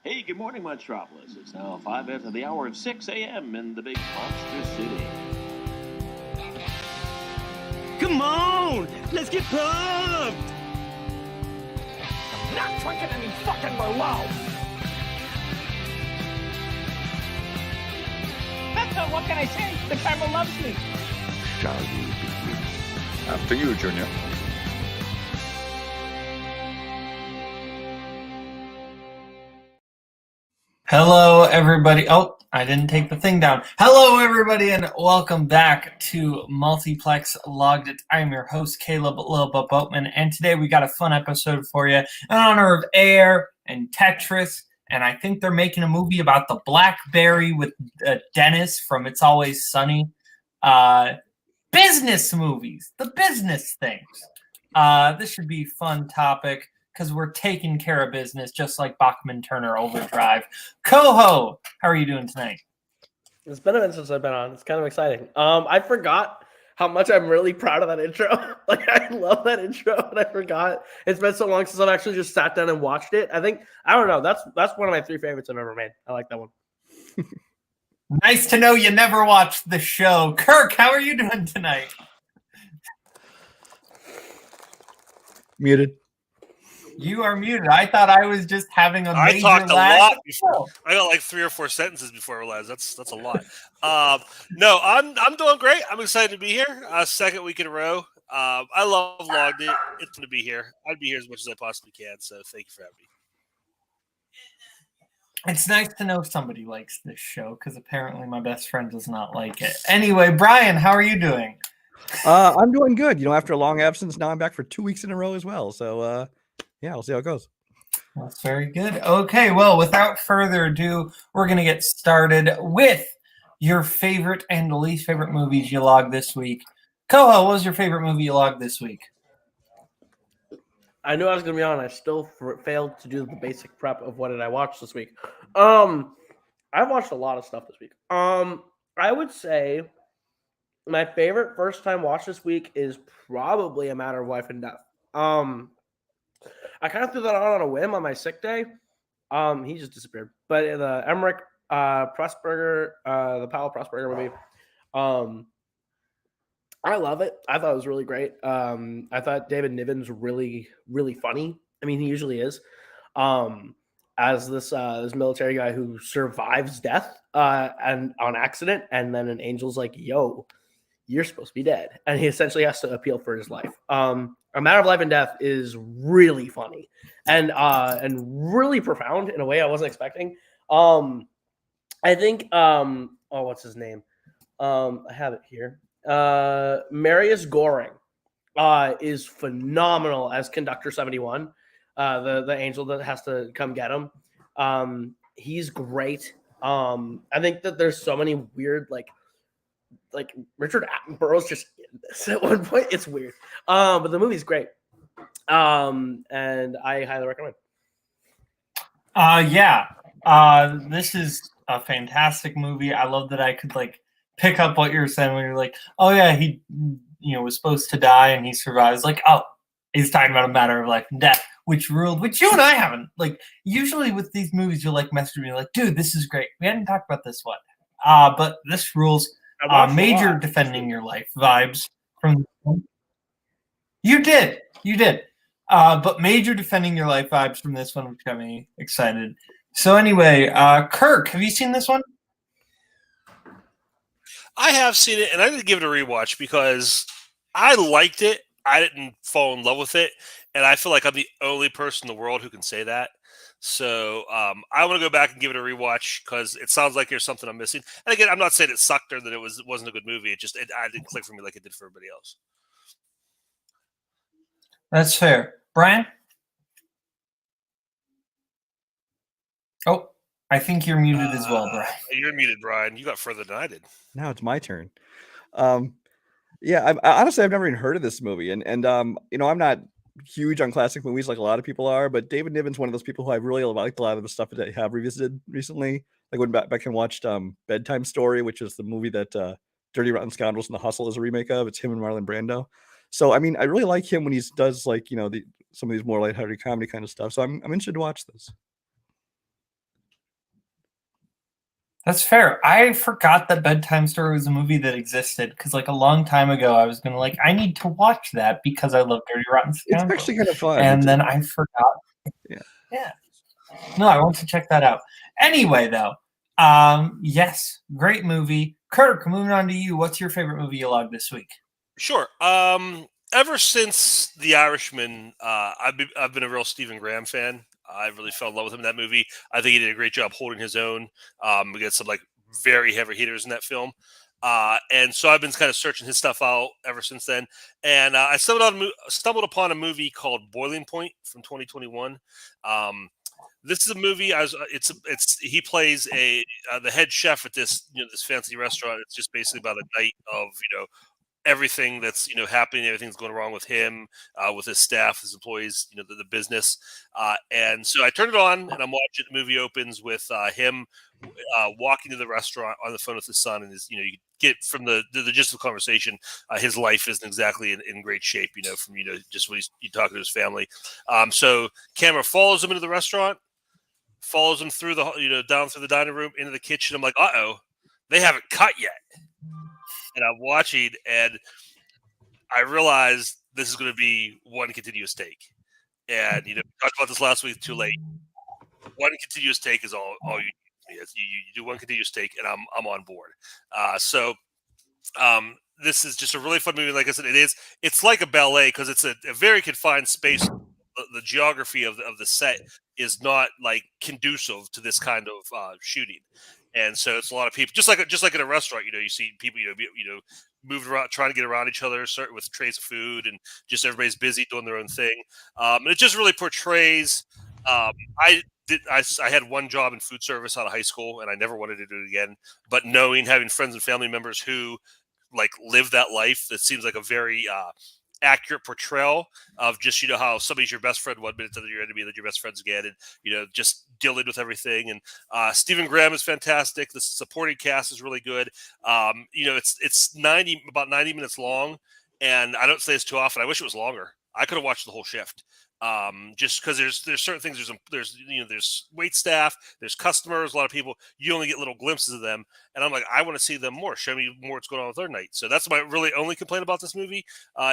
Hey, good morning, Metropolis. It's now 5 after the hour of 6 a.m. in the big monster city. Come on! Let's get pumped! I'm not drinking any fucking Merlot! What can I say? The camera loves me. Shall we begin? After you, Junior. Hello, everybody. Oh, I didn't take the thing down. Hello, everybody, and welcome back to Multiplex Logged It. I'm your host, Kaleb Boatman, and today we got a fun episode for you in honor of Air and Tetris, and I think they're making a movie about the Blackberry with Dennis from It's Always Sunny. Business movies, the business things. This should be a fun topic, because we're taking care of business, just like Bachman Turner Overdrive. Koho, how are you doing tonight? It's been a minute since I've been on. It's kind of exciting. I forgot how much I'm really proud of that intro. Like, I love that intro, and I forgot. It's been so long since I've actually just sat down and watched it. I don't know. That's one of my 3 favorites I've ever made. I like that one. Nice to know you never watched the show. Kirk, how are you doing tonight? Muted. You are muted. I thought I was just having a major I talked a lag. lot before. I got like 3 or 4 sentences before I realized that's a lot. No, I'm doing great. I'm excited to be here. Second week in a row. I love Logged It. It's fun to be here. I'd be here as much as I possibly can. So thank you for having me. It's nice to know somebody likes this show, because apparently my best friend does not like it. Anyway, Brian, how are you doing? I'm doing good. You know, after a long absence, now I'm back for 2 weeks in a row as well. So, yeah, we'll see how it goes. That's very good. Okay, well, without further ado, we're going to get started with your favorite and least favorite movies you logged this week. Koho, what was your favorite movie you logged this week? I knew I was going to be on. I still failed to do the basic prep of what did I watch this week. I've watched a lot of stuff this week. I would say my favorite first-time watch this week is probably A Matter of Life and Death. I kind of threw that on a whim on my sick day. He just disappeared. But the Emmerich Pressburger, the Powell Pressburger movie, I love it. I thought it was really great. I thought David Niven's really, really funny. I mean, he usually is. As this military guy who survives death and on accident, and then an angel's like, "Yo, you're supposed to be dead," and he essentially has to appeal for his life. A Matter of Life and Death is really funny and really profound in a way I wasn't expecting. I think what's his name? I have it here. Marius Goring is phenomenal as Conductor 71, the angel that has to come get him. He's great. I think that there's so many weird like Richard Attenborough's just in this at one point. It's weird. But the movie's great. And I highly recommend. This is a fantastic movie. I love that I could pick up what you're saying when you're like, oh yeah, he was supposed to die and he survives. Like, oh, he's talking about A Matter of Life and Death, which ruled, which you and I haven't. Like, usually with these movies, you'll message me like, dude, this is great. We hadn't talked about this one. But this rules. Major defending your life vibes from you did, but major defending your life vibes from this one, which got me excited. So anyway, Kirk, have you seen this one? I have seen it, and I didn't give it a rewatch because I liked it. I didn't fall in love with it, and I feel like I'm the only person in the world who can say that. So I want to go back and give it a rewatch because it sounds like there's something I'm missing. And again, I'm not saying it sucked or that it wasn't a good movie. I didn't click for me like it did for everybody else. That's fair. Brian? Oh, I think you're muted as well, Brian. You're muted, Brian. You got further than I did. Now it's my turn. Yeah, honestly, I've never even heard of this movie. And I'm not huge on classic movies like a lot of people are, but David Niven's one of those people who I really liked a lot of the stuff that I have revisited recently. Like when back and watched Bedtime Story, which is the movie that Dirty Rotten Scoundrels and The Hustle is a remake of. It's him and Marlon Brando. So I mean, I really like him when he does some of these more lighthearted comedy kind of stuff. So I'm interested to watch this. That's fair. I forgot that Bedtime Story was a movie that existed because, like, a long time ago, I was gonna like, I need to watch that because I love Dirty Rotten It's Scoundrels. actually kind of fun. And then I forgot. Yeah. Yeah. No, I want to check that out. Anyway, though, yes, great movie. Kirk, moving on to you. What's your favorite movie you logged this week? Sure. Ever since The Irishman, I've been a real Stephen Graham fan. I really fell in love with him in that movie. I think he did a great job holding his own against some like very heavy hitters in that film. And so I've been kind of searching his stuff out ever since then. And I stumbled upon a movie called Boiling Point from 2021. This is a movie. He plays the head chef at this this fancy restaurant. It's just basically about a night of everything that's happening, everything's going wrong with him, with his staff, his employees, the business. And so I turned it on, and I'm watching. The movie opens with him walking to the restaurant on the phone with his son, and you get from the gist of the conversation, his life isn't exactly in great shape, from just when he's talking to his family. So camera follows him into the restaurant, follows him through the down through the dining room into the kitchen. I'm like, they haven't cut yet. And I'm watching, and I realized this is going to be one continuous take. And we talked about this last week. Too late. One continuous take is all you need. You do one continuous take, and I'm on board. So this is just a really fun movie. Like I said, it's like a ballet because it's a very confined space. The geography of the set is not like conducive to this kind of shooting. And so it's a lot of people, just like in a restaurant, you see people, moving around, trying to get around each other, start with trays of food, and just everybody's busy doing their own thing. And it just really portrays. I had one job in food service out of high school, and I never wanted to do it again. But having friends and family members who like live that life, that seems like a very accurate portrayal of just how somebody's your best friend 1 minute, then your enemy, then your best friends again, and just dealing with everything. And Stephen Graham is fantastic. The supporting cast is really good. It's about 90 minutes long, and I don't say this too often. I wish it was longer. I could have watched the whole shift. Just because there's certain things, there's wait staff, there's customers, a lot of people, you only get little glimpses of them, and I'm like, I want to see them more, show me more what's going on with their night. So that's my really only complaint about this movie,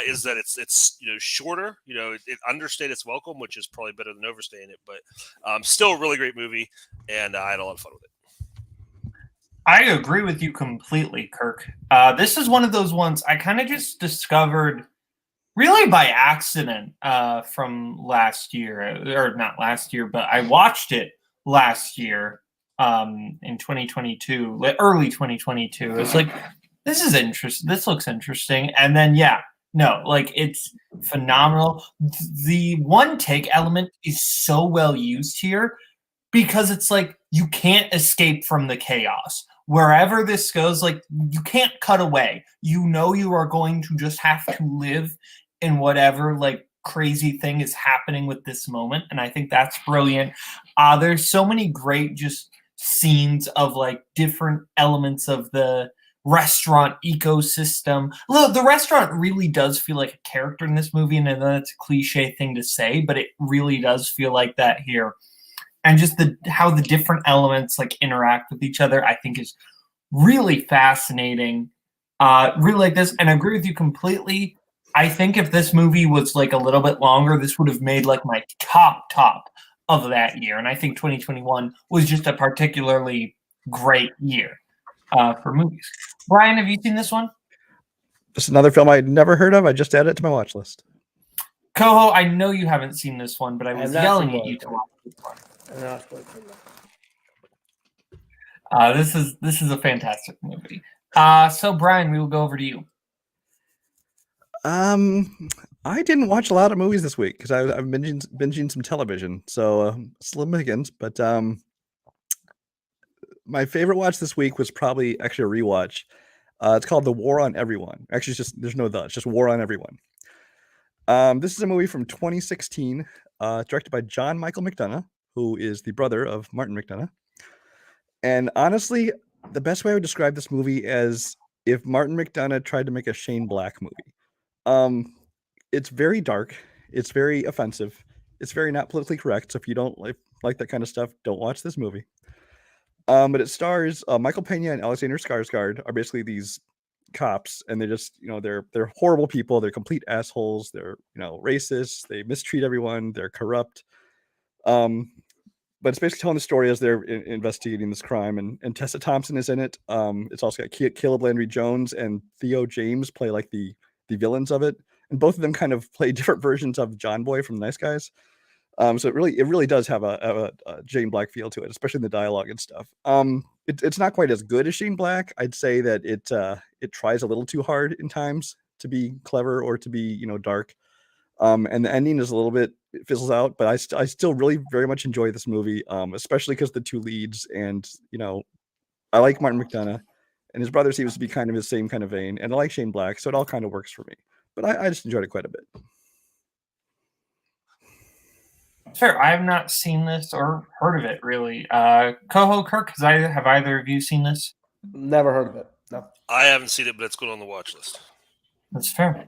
is that it's shorter, it understayed its welcome, which is probably better than overstaying it, but still a really great movie, and I had a lot of fun with it. I agree with you completely, Kirk. This is one of those ones I kind of just discovered really by accident from last year, or not last year, but I watched it last year in 2022, early 2022. It's like, this is interesting. This looks interesting. And then, it's phenomenal. The one take element is so well used here because it's like you can't escape from the chaos. Wherever this goes, like, you can't cut away. You are going to just have to live in whatever like crazy thing is happening with this moment. And I think that's brilliant. There's so many great just scenes of like different elements of the restaurant ecosystem. Look, the restaurant really does feel like a character in this movie, and I know that's a cliche thing to say, but it really does feel like that here. And just how the different elements like interact with each other, I think is really fascinating. Really like this, and I agree with you completely. I think if this movie was like a little bit longer, this would have made like my top of that year. And I think 2021 was just a particularly great year for movies. Brian, have you seen this one? Just another film I'd never heard of. I just added it to my watch list. Koho, I know you haven't seen this one, but I was yelling at you to watch this one. This is a fantastic movie. So Brian, we will go over to you. I didn't watch a lot of movies this week because I've been binging some television, so slim pickings. But my favorite watch this week was probably actually a rewatch. It's called The War on Everyone. Actually, there's no the. It's just War on Everyone. This is a movie from 2016, directed by John Michael McDonough, who is the brother of Martin McDonough. And honestly, the best way I would describe this movie is if Martin McDonough tried to make a Shane Black movie. It's very dark. It's very offensive. It's very not politically correct. So if you don't like that kind of stuff, don't watch this movie. But it stars Michael Pena and Alexander Skarsgård are basically these cops, and they're just they're horrible people. They're complete assholes. They're racist. They mistreat everyone. They're corrupt. But it's basically telling the story as they're investigating this crime, and Tessa Thompson is in it. It's also got Caleb Landry Jones and Theo James play like the villains of it, and both of them kind of play different versions of John Boy from Nice Guys. So it really does have a Shane Black feel to it, especially in the dialogue and stuff. It's not quite as good as Shane Black. I'd say that it tries a little too hard in times to be clever or to be dark. And the ending is a little bit, it fizzles out, but I still really very much enjoy this movie, especially because the two leads, and I like Martin McDonagh, and his brother seems to be kind of his same kind of vein, and I like Shane Black, so it all kind of works for me. But I just enjoyed it quite a bit. Fair. I have not seen this or heard of it really. Koho, Kirk, have either of you seen this? Never heard of it. No. I haven't seen it, but it's going on the watch list. That's fair.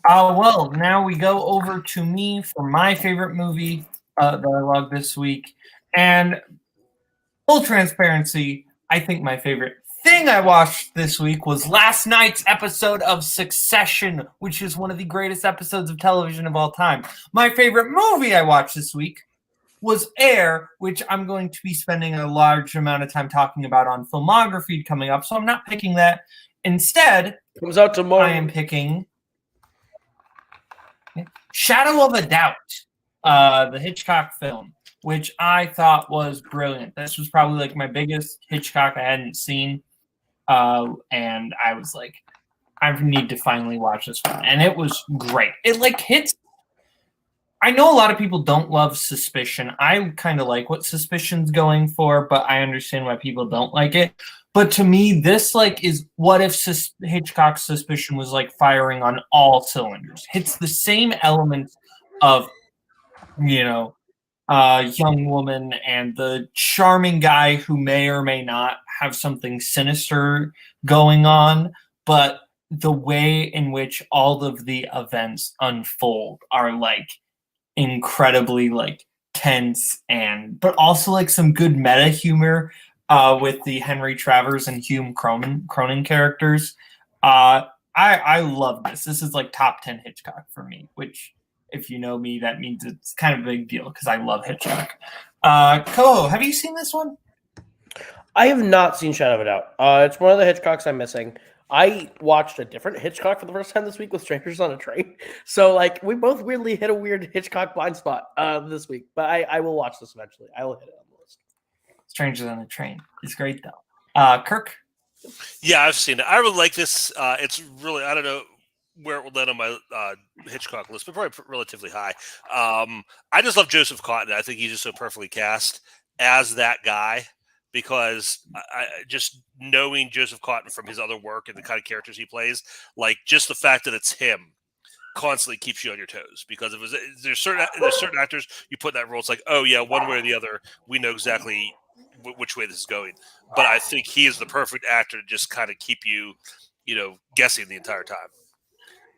Well, now we go over to me for my favorite movie that I logged this week. And full transparency, I think my favorite thing I watched this week was last night's episode of Succession, which is one of the greatest episodes of television of all time. My favorite movie I watched this week was Air, which I'm going to be spending a large amount of time talking about on Filmography coming up, so I'm not picking that. Instead, comes out tomorrow. I am picking Shadow of a Doubt, the Hitchcock film, which I thought was brilliant. This was probably like my biggest Hitchcock I hadn't seen. And I was like, I need to finally watch this one. And it was great. It like hits. I know a lot of people don't love Suspicion. I kind of like what Suspicion's going for, but I understand why people don't like it. But to me, this like is what if Hitchcock's Suspicion was like firing on all cylinders. Hits the same elements of, young woman and the charming guy who may or may not have something sinister going on, but the way in which all of the events unfold are like incredibly like tense, but also like some good meta humor with the Henry Travers and Hume Cronin characters. I love this. This is like top 10 Hitchcock for me, which if you know me, that means it's kind of a big deal because I love Hitchcock. Koho, have you seen this one? I have not seen Shadow of a Doubt. It's one of the Hitchcocks I'm missing. I watched a different Hitchcock for the first time this week with Strangers on a Train. So, like, we both weirdly hit a weird Hitchcock blind spot this week. But I will watch this eventually. I will hit it on the list. Strangers on a Train. It's great, though. Kirk? Yeah, I've seen it. I really like this. It's really, I don't know where it will land on my Hitchcock list, but probably relatively high. I just love Joseph Cotten. I think he's just so perfectly cast as that guy, because I just knowing Joseph Cotten from his other work and the kind of characters he plays, like just the fact that it's him constantly keeps you on your toes, because there's certain actors you put in that role, it's like, oh yeah, one way or the other, we know exactly which way this is going. But I think he is the perfect actor to just kind of keep you, guessing the entire time.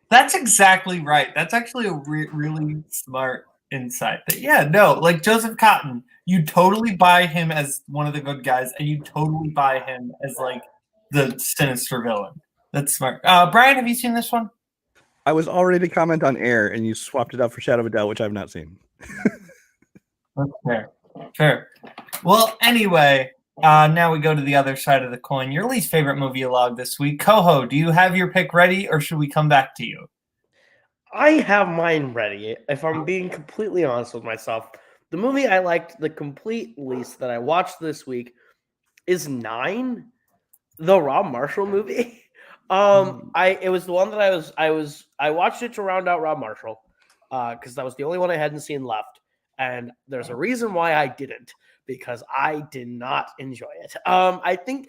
That's exactly right. That's actually a really smart insight. But yeah, no, like Joseph Cotten, you totally buy him as one of the good guys, and you totally buy him as like the sinister villain. That's smart. Brian, have you seen this one? I was all ready to comment on Air, and you swapped it out for Shadow of a Doubt, which I've not seen. That's fair. Well, anyway, now we go to the other side of the coin. Your least favorite movie log this week. Koho, do you have your pick ready, or should we come back to you? I have mine ready. If I'm being completely honest with myself, the movie I liked the complete least that I watched this week is 9, the Rob Marshall movie. It was the one that I watched it to round out Rob Marshall, because that was the only one I hadn't seen left, and there's a reason why I didn't, because I did not enjoy it. I think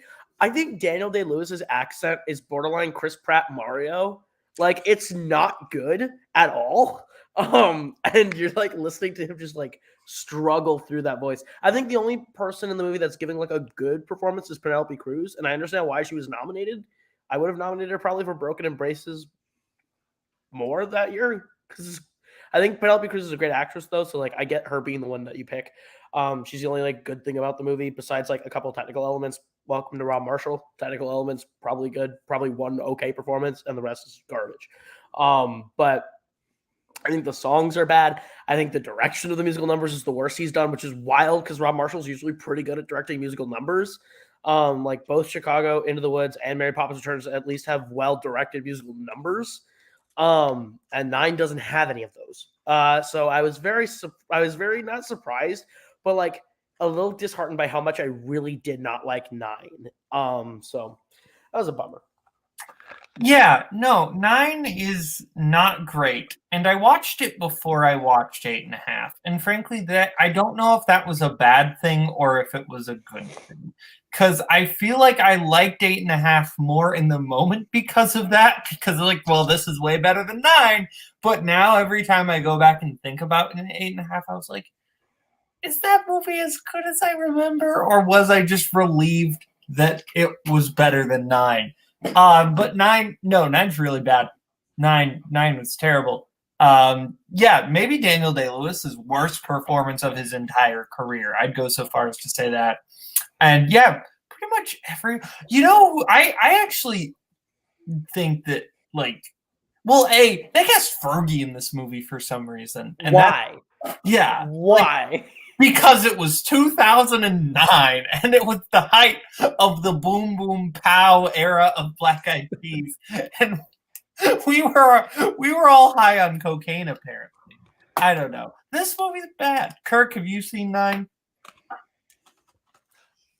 Daniel Day-Lewis's accent is borderline Chris Pratt Mario. Like, it's not good at all. And you're like listening to him just like struggle through that voice. I think the only person in the movie that's giving like a good performance is Penelope Cruz, and I understand why she was nominated. I would have nominated her probably for Broken Embraces more that year, because I think Penelope Cruz is a great actress though. So like I get her being the one that you pick. She's the only like good thing about the movie besides like a couple of technical elements. Welcome to Rob Marshall. Technical elements probably good, probably one okay performance, and the rest is garbage. But I think the songs are bad. I think the direction of the musical numbers is the worst he's done, which is wild because Rob Marshall's usually pretty good at directing musical numbers. Like both Chicago, Into the Woods, and Mary Poppins Returns at least have well-directed musical numbers. And 9 doesn't have any of those. So I was very not surprised, but like a little disheartened by how much I really did not like 9. So that was a bummer. Yeah, no, 9 is not great. And I watched it before I watched 8.5. And frankly, that I don't know if that was a bad thing or if it was a good thing. Because I feel like I liked 8.5 more in the moment because of that. Because like, well, this is way better than 9. But now every time I go back and think about an 8.5, I was like, is that movie as good as I remember? Or was I just relieved that it was better than 9? But 9's really bad. 9 was terrible. Yeah, maybe Daniel Day-Lewis's worst performance of his entire career. I'd go so far as to say that. And yeah, pretty much I actually think that like, well, they cast Fergie in this movie for some reason. And why? Why? Like, because it was 2009 and it was the height of the boom boom pow era of Black Eyed Peas, and we were all high on cocaine apparently. I don't know. This movie's bad. Kirk, have you seen 9?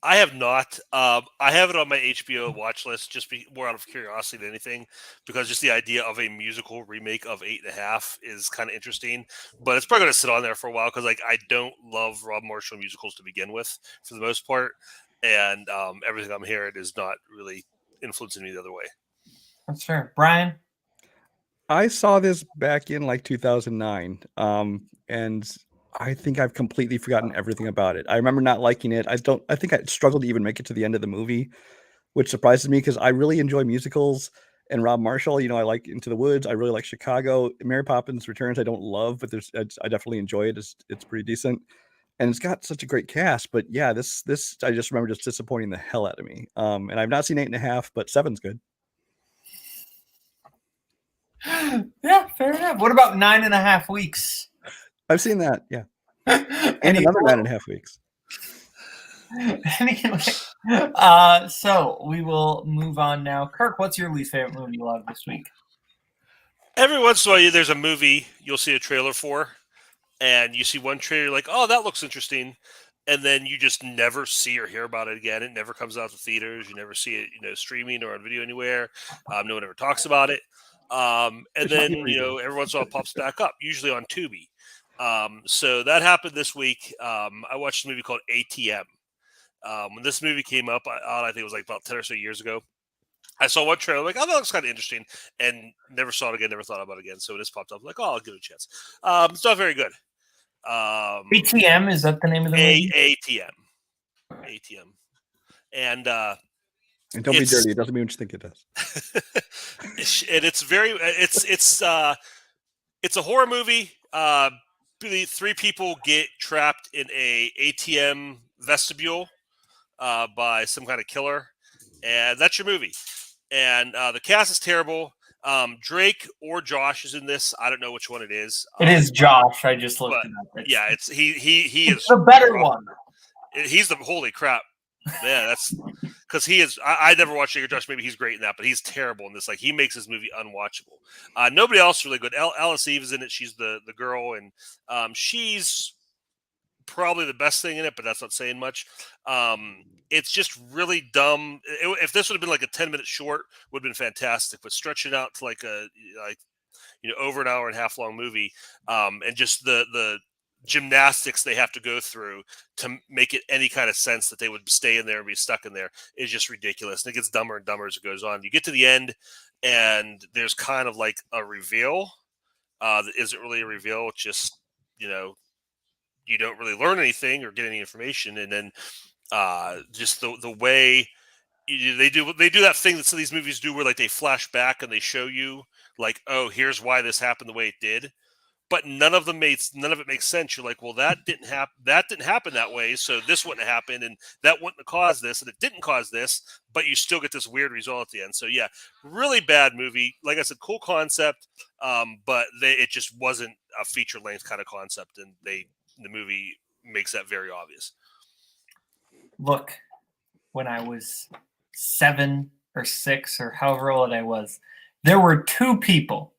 I have not. I have it on my HBO watch list just more out of curiosity than anything, because just the idea of a musical remake of 8.5 is kind of interesting. But it's probably going to sit on there for a while because like I don't love Rob Marshall musicals to begin with for the most part, and everything I'm hearing is not really influencing me the other way. That's fair. Brian? I saw this back in like 2009, and I think I've completely forgotten everything about it. I remember not liking it. I think I struggled to even make it to the end of the movie, which surprises me because I really enjoy musicals. And Rob Marshall, I like Into the Woods. I really like Chicago. Mary Poppins Returns I don't love, but I definitely enjoy it. It's pretty decent. And it's got such a great cast. But yeah, this I just remember just disappointing the hell out of me. And I've not seen 8.5, but 7's good. Yeah, fair enough. What about 9.5 weeks? I've seen that, yeah. And another 9.5 weeks. Anyway, so we will move on now. Kirk, what's your least favorite movie you love this week? Every once in a while, there's a movie you'll see a trailer for, and you see one trailer like, oh, that looks interesting, and then you just never see or hear about it again. It never comes out to theaters. You never see it, streaming or on video anywhere. No one ever talks about it. And then, every once in a while it pops back up, usually on Tubi. So that happened this week. I watched a movie called ATM. When this movie came up, I think it was like about 10 or so years ago. I saw one trailer, like, oh, that looks kind of interesting, and never saw it again, never thought about it again. So this popped up, like, oh, I'll give it a chance. It's not very good. ATM, is that the name of the movie? ATM. And don't be dirty. It doesn't mean what you think it does. And it's a horror movie. Really, 3 people get trapped in a ATM vestibule by some kind of killer, and that's your movie. And the cast is terrible. Drake or Josh is in this. I don't know which one it is. It is Josh. I just looked it up. Yeah, he is the better one. He's the holy crap. Yeah, that's because he is. I never watched Drake or Josh. Maybe he's great in that, but he's terrible in this. Like, he makes this movie unwatchable. Nobody else is really good. Alice Eve is in it. She's the girl, and she's probably the best thing in it, but that's not saying much. It's just really dumb. If this would have been like a 10-minute short, would have been fantastic. But stretching out to like over an hour and a half long movie, and just the gymnastics they have to go through to make it any kind of sense that they would stay in there and be stuck in there is just ridiculous. And it gets dumber and dumber as it goes on. You get to the end, and there's kind of like a reveal that isn't really a reveal. It's just, you don't really learn anything or get any information. And then just the way they do that thing that some of these movies do where like they flash back and they show you like, oh, here's why this happened the way it did. but none of it makes sense. You're like, well, that didn't happen that way, so this wouldn't have happened, and that wouldn't have caused this, and it didn't cause this, but you still get this weird result at the end. So yeah, really bad movie. Like I said, cool concept, but it just wasn't a feature length kind of concept, and the movie makes that very obvious. Look, when I was 7 or 6 or however old I was, there were 2 people,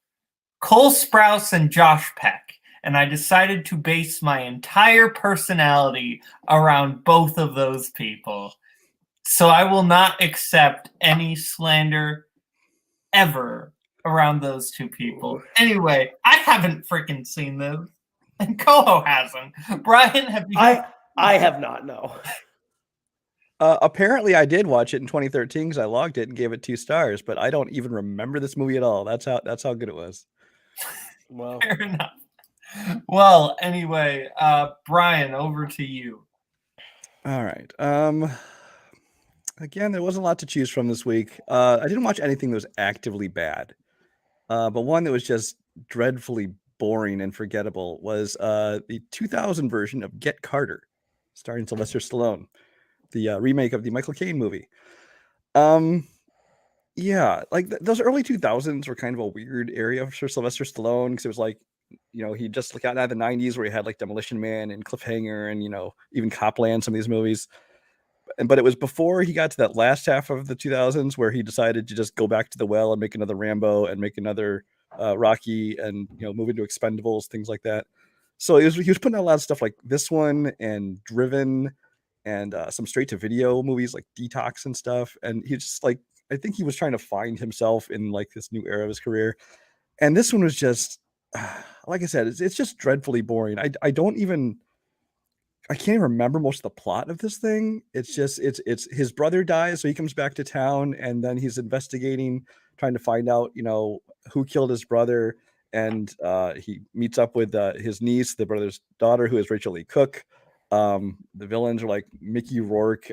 Cole Sprouse and Josh Peck, and I decided to base my entire personality around both of those people. So I will not accept any slander ever around those 2 people. Anyway, I haven't freaking seen them, and Koho hasn't. Brian, have you? I have not, no. Apparently, I did watch it in 2013 because I logged it and gave it 2 stars, but I don't even remember this movie at all. That's how good it was. Well, Fair enough. Well, anyway, Brian, over to you. All right. Again, there wasn't a lot to choose from this week. I didn't watch anything that was actively bad, but one that was just dreadfully boring and forgettable was the 2000 version of Get Carter, starring Sylvester Stallone, the remake of the Michael Caine movie. Yeah, like those early 2000s were kind of a weird area for Sylvester Stallone because it was like, he just got out of the 90s where he had like Demolition Man and Cliffhanger and, even Copland, some of these movies. But it was before he got to that last half of the 2000s where he decided to just go back to the well and make another Rambo and make another Rocky and, move into Expendables, things like that. So he was putting out a lot of stuff like this one and Driven and some straight to video movies like Detox and stuff. And he just like, I think he was trying to find himself in like this new era of his career. And this one was just, like I said, it's just dreadfully boring. I can't even remember most of the plot of this thing. It's just, it's his brother dies. So he comes back to town and then he's investigating, trying to find out, who killed his brother. And he meets up with his niece, the brother's daughter, who is Rachel Lee Cook. The villains are like Mickey Rourke,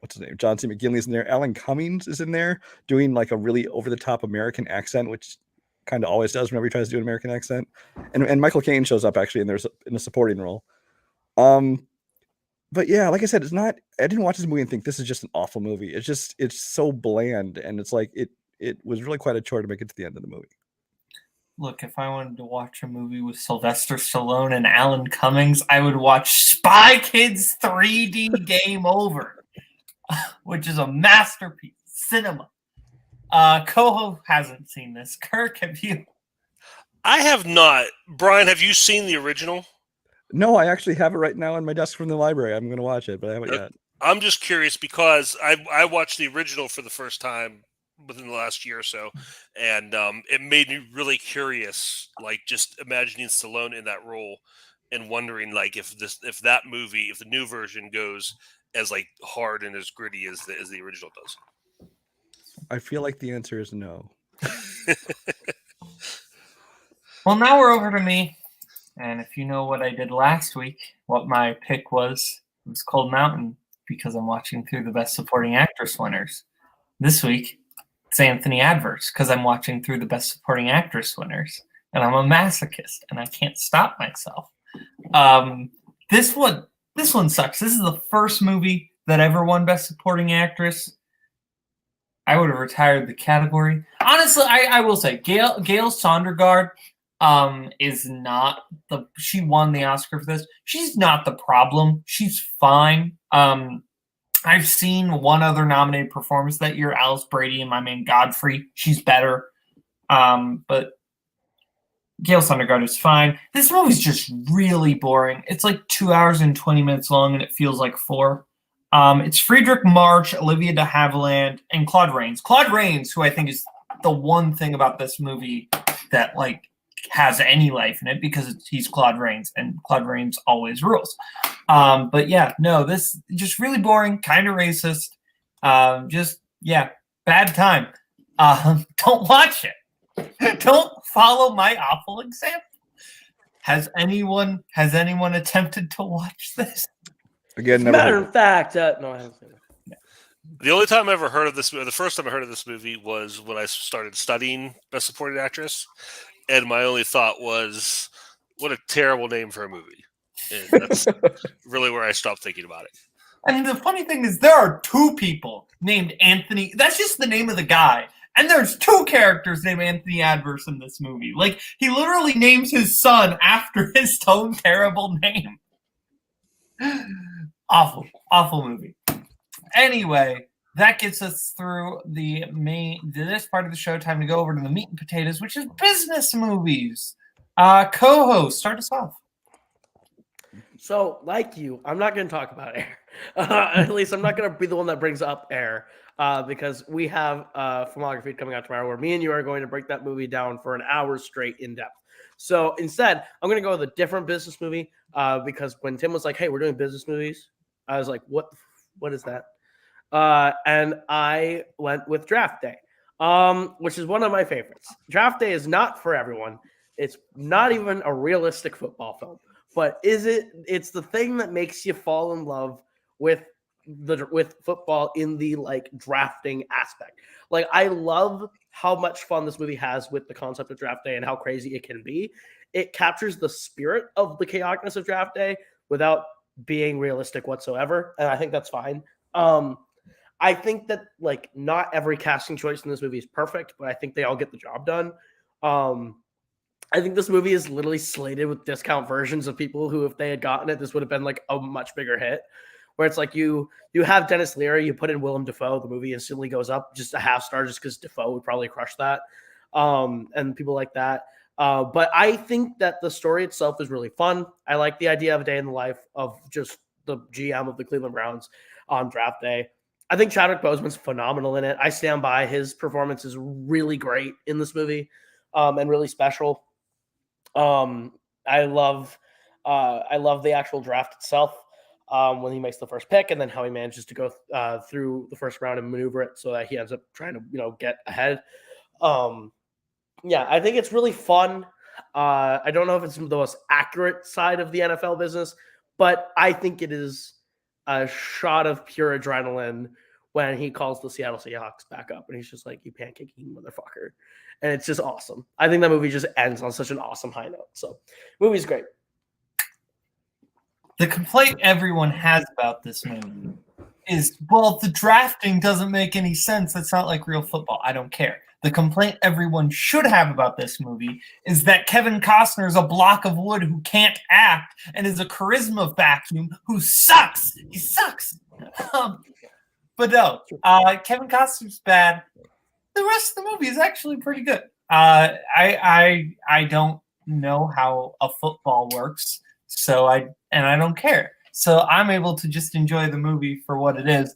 what's his name? John C. McGinley's in there. Alan Cummings is in there doing like a really over the top American accent, which kind of always does whenever he tries to do an American accent. And Michael Caine shows up actually in a supporting role. But yeah, like I said, I didn't watch this movie and think this is just an awful movie. It's so bland. And it's like, it was really quite a chore to make it to the end of the movie. Look, if I wanted to watch a movie with Sylvester Stallone and Alan Cummings, I would watch Spy Kids 3D Game Over, which is a masterpiece. Cinema. Koho hasn't seen this. Kirk, have you? I have not. Brian, have you seen the original? No, I actually have it right now on my desk from the library. I'm going to watch it, but I haven't yet. I'm just curious because I watched the original for the first time within the last year or so, and it made me really curious, like just imagining Stallone in that role and wondering like if the new version goes as like hard and as gritty as the original does. I feel like the answer is no. Well, now we're over to me. And if you know what I did last week, what my pick was, it was Cold Mountain because I'm watching through the Best Supporting Actress winners. This week, it's Anthony Adverse because I'm watching through the Best Supporting Actress winners. And I'm a masochist and I can't stop myself. This one sucks. This is the first movie that ever won Best Supporting Actress. I would have retired the category. Honestly, I will say Gail Sondergaard is not she won the Oscar for this. She's not the problem. She's fine. I've seen one other nominated performance that year, Alice Brady and my man Godfrey. She's better. But Gail Sondergaard is fine. This movie's just really boring. It's like 2 hours and 20 minutes long and it feels like 4. It's Friedrich March, Olivia de Havilland, and Claude Rains. Claude Rains, who I think is the one thing about this movie that like has any life in it because he's Claude Rains, and Claude Rains always rules. But yeah, no, this just really boring, kind of racist. Bad time. Don't watch it. Don't follow my awful example. Has anyone attempted to watch this? Again, never. Matter of fact, no, I haven't seen it. The only time I ever heard of this, the first time I heard of this movie was when I started studying Best Supporting Actress, and my only thought was, what a terrible name for a movie. And that's really where I stopped thinking about it. And the funny thing is, there are 2 people named Anthony. That's just the name of the guy. And there's 2 characters named Anthony Adverse in this movie. Like, he literally names his son after his own terrible name. Awful movie. Anyway, that gets us through this part of the show. Time to go over to the meat and potatoes, which is business movies. Koho, start us off. So, like you, I'm not going to talk about Air. At least I'm not going to be the one that brings up Air, because we have filmography coming out tomorrow where me and you are going to break that movie down for an hour straight in depth. So instead, I'm going to go with a different business movie, because when Tim was like, "Hey, we're doing business movies," I was like, "What is that?" And I went with Draft Day, which is one of my favorites. Draft Day is not for everyone. It's not even a realistic football film. But it's the thing that makes you fall in love with football in the like drafting aspect. Like, I love how much fun this movie has with the concept of Draft Day and how crazy it can be. It captures the spirit of the chaoticness of Draft Day without being realistic whatsoever, and I think that's fine. I think that like not every casting choice in this movie is perfect, but I think they all get the job done. I think this movie is literally slated with discount versions of people who, if they had gotten it, this would have been like a much bigger hit. Where it's like you have Dennis Leary, you put in Willem Dafoe, the movie instantly goes up just a half star just because Dafoe would probably crush that, and people like that. But I think that the story itself is really fun. I like the idea of a day in the life of just the GM of the Cleveland Browns on Draft Day. I think Chadwick Boseman's phenomenal in it. I stand by his performance is really great in this movie, and really special. I love the actual draft itself, when he makes the first pick, and then how he manages to go through the first round and maneuver it so that he ends up trying to get ahead. I think it's really fun. I don't know if it's the most accurate side of the NFL business, but I think it is a shot of pure adrenaline when he calls the Seattle Seahawks back up, and he's just like, "You pancaking motherfucker." And it's just awesome. I think that movie just ends on such an awesome high note. So, movie's great. The complaint everyone has about this movie is, well, the drafting doesn't make any sense. It's not like real football. I don't care. The complaint everyone should have about this movie is that Kevin Costner is a block of wood who can't act and is a charisma vacuum who sucks. He sucks. But no, Kevin Costner's bad. The rest of the movie is actually pretty good. I don't know how a football works, so I don't care. So I'm able to just enjoy the movie for what it is,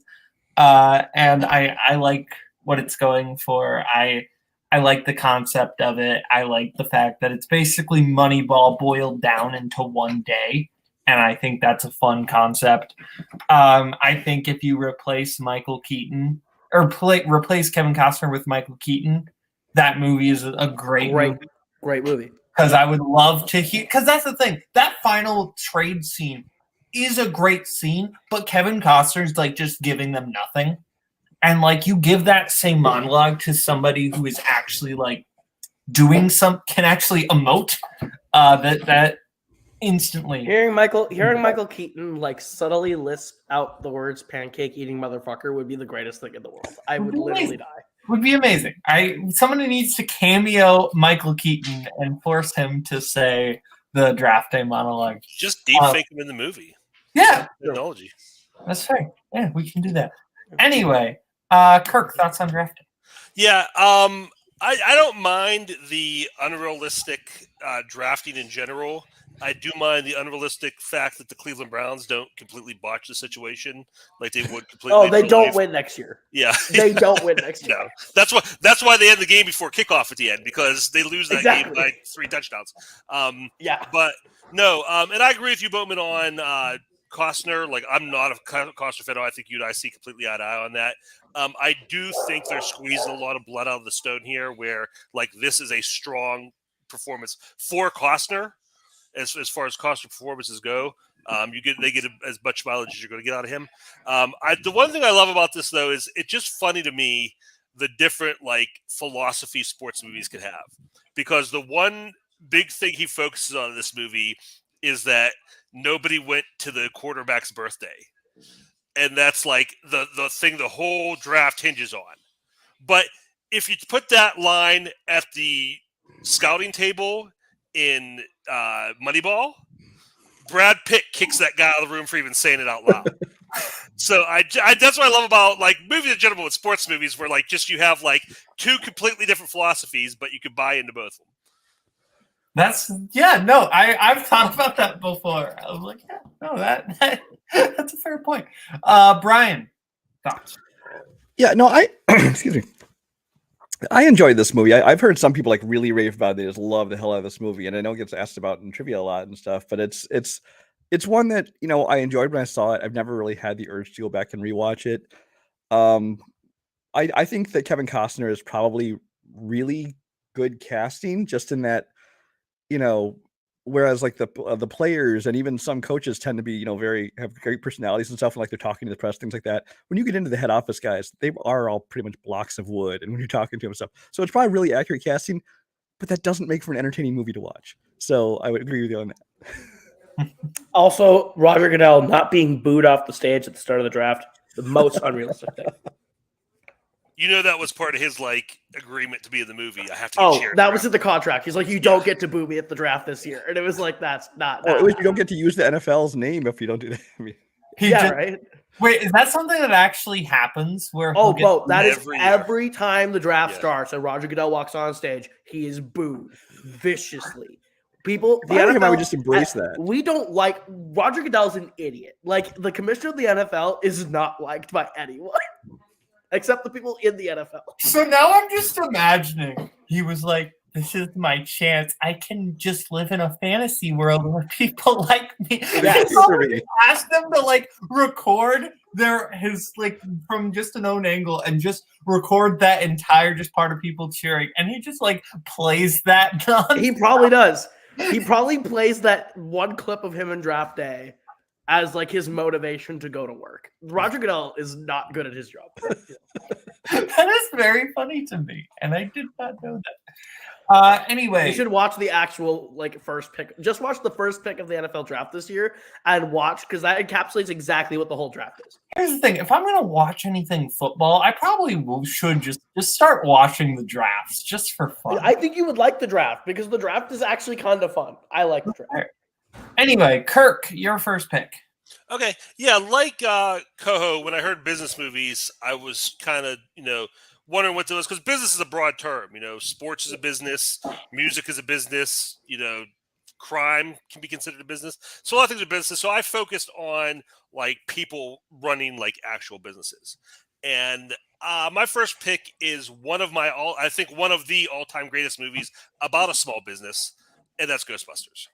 and I like what it's going for. I like the concept of it. I like the fact that it's basically Moneyball boiled down into one day, and I think that's a fun concept. I think if you replace Michael Keaton or replace Kevin Costner with Michael Keaton, that movie is a great movie. Because I would love to hear. Because that's the thing. That final trade scene is a great scene, but Kevin Costner's like just giving them nothing. And like you give that same monologue to somebody who is actually like doing can actually emote. That instantly hearing Michael Keaton like subtly lisp out the words "pancake eating motherfucker" would be the greatest thing in the world. I would literally die. Would be amazing. Somebody needs to cameo Michael Keaton and force him to say the Draft Day monologue. Just deep fake him in the movie. Yeah, technology. That's right. Yeah, we can do that. Anyway, Kirk, thoughts on Draft Day? Yeah, I don't mind the unrealistic drafting in general. I do mind the unrealistic fact that the Cleveland Browns don't completely botch the situation like they would completely. Oh, they don't win next year. Yeah, they don't win next year. No, that's why they end the game before kickoff at the end, because they lose that game by 3 touchdowns. But no, and I agree with you, Boatman, on Costner. Like, I'm not a Costner fan. I think you and I see completely eye to eye on that. I do think they're squeezing a lot of blood out of the stone here, where like this is a strong performance for Costner. As far as Costner performances go, they get as much mileage as you're going to get out of him. The one thing I love about this, though, is it's just funny to me the different like philosophy sports movies could have. because the one big thing he focuses on in this movie is that nobody went to the quarterback's birthday. And that's like the thing the whole draft hinges on. But if you put that line at the scouting table in Moneyball, Brad Pitt kicks that guy out of the room for even saying it out loud. So that's what I love about like movies in general with sports movies, where like just you have like two completely different philosophies, but you could buy into both of them. I've thought about that before. I was like, that's a fair point. Brian, thoughts? Yeah, no, excuse me. I enjoyed this movie. I've heard some people like really rave about it. They just love the hell out of this movie, and I know it gets asked about in trivia a lot and stuff. But it's one that I enjoyed when I saw it. I've never really had the urge to go back and rewatch it. I think that Kevin Costner is probably really good casting, just in that whereas like the players and even some coaches tend to be have great personalities and stuff, and like they're talking to the press, things like that. When you get into the head office guys, they are all pretty much blocks of wood, and when you're talking to them and stuff, so it's probably really accurate casting, but that doesn't make for an entertaining movie to watch. So I would agree with you on that. Also, Roger Goodell not being booed off the stage at the start of the draft, the most unrealistic thing. That was part of his like agreement to be in the movie. I have to. That was in the contract. He's like, you don't get to boo me at the draft this year, and it was like, that's not. You don't get to use the NFL's name if you don't do that. I mean, right. Wait, is that something that actually happens? Where that is every time the draft starts and Roger Goodell walks on stage, he is booed viciously. People, the NFL, I would just embrace that. We don't like Roger Goodell's an idiot. Like the commissioner of the NFL is not liked by anyone. Except the people in the NFL. So now I'm just imagining he was like, this is my chance. I can just live in a fantasy world where people like me. Yes. Ask them to like record his like from just a known angle and just record that entire just part of people cheering. And he just like plays that. He probably does. He probably plays that one clip of him in draft day as like his motivation to go to work. Roger Goodell is not good at his job. That is very funny to me, and I did not know that. Anyway, you should watch the actual like first pick. Just watch the first pick of the NFL draft this year and watch, because that encapsulates exactly what the whole draft is. Here's the thing: if I'm going to watch anything football, I probably should just start watching the drafts just for fun. I think you would like the draft because the draft is actually kind of fun. I like the draft. Anyway, Kirk, your first pick. Okay. Yeah, like Koho, when I heard business movies, I was kind of, wondering what those, because business is a broad term. Sports is a business, music is a business, crime can be considered a business. So a lot of things are businesses. So I focused on like people running like actual businesses. And my first pick is one of the all-time greatest movies about a small business, and that's Ghostbusters.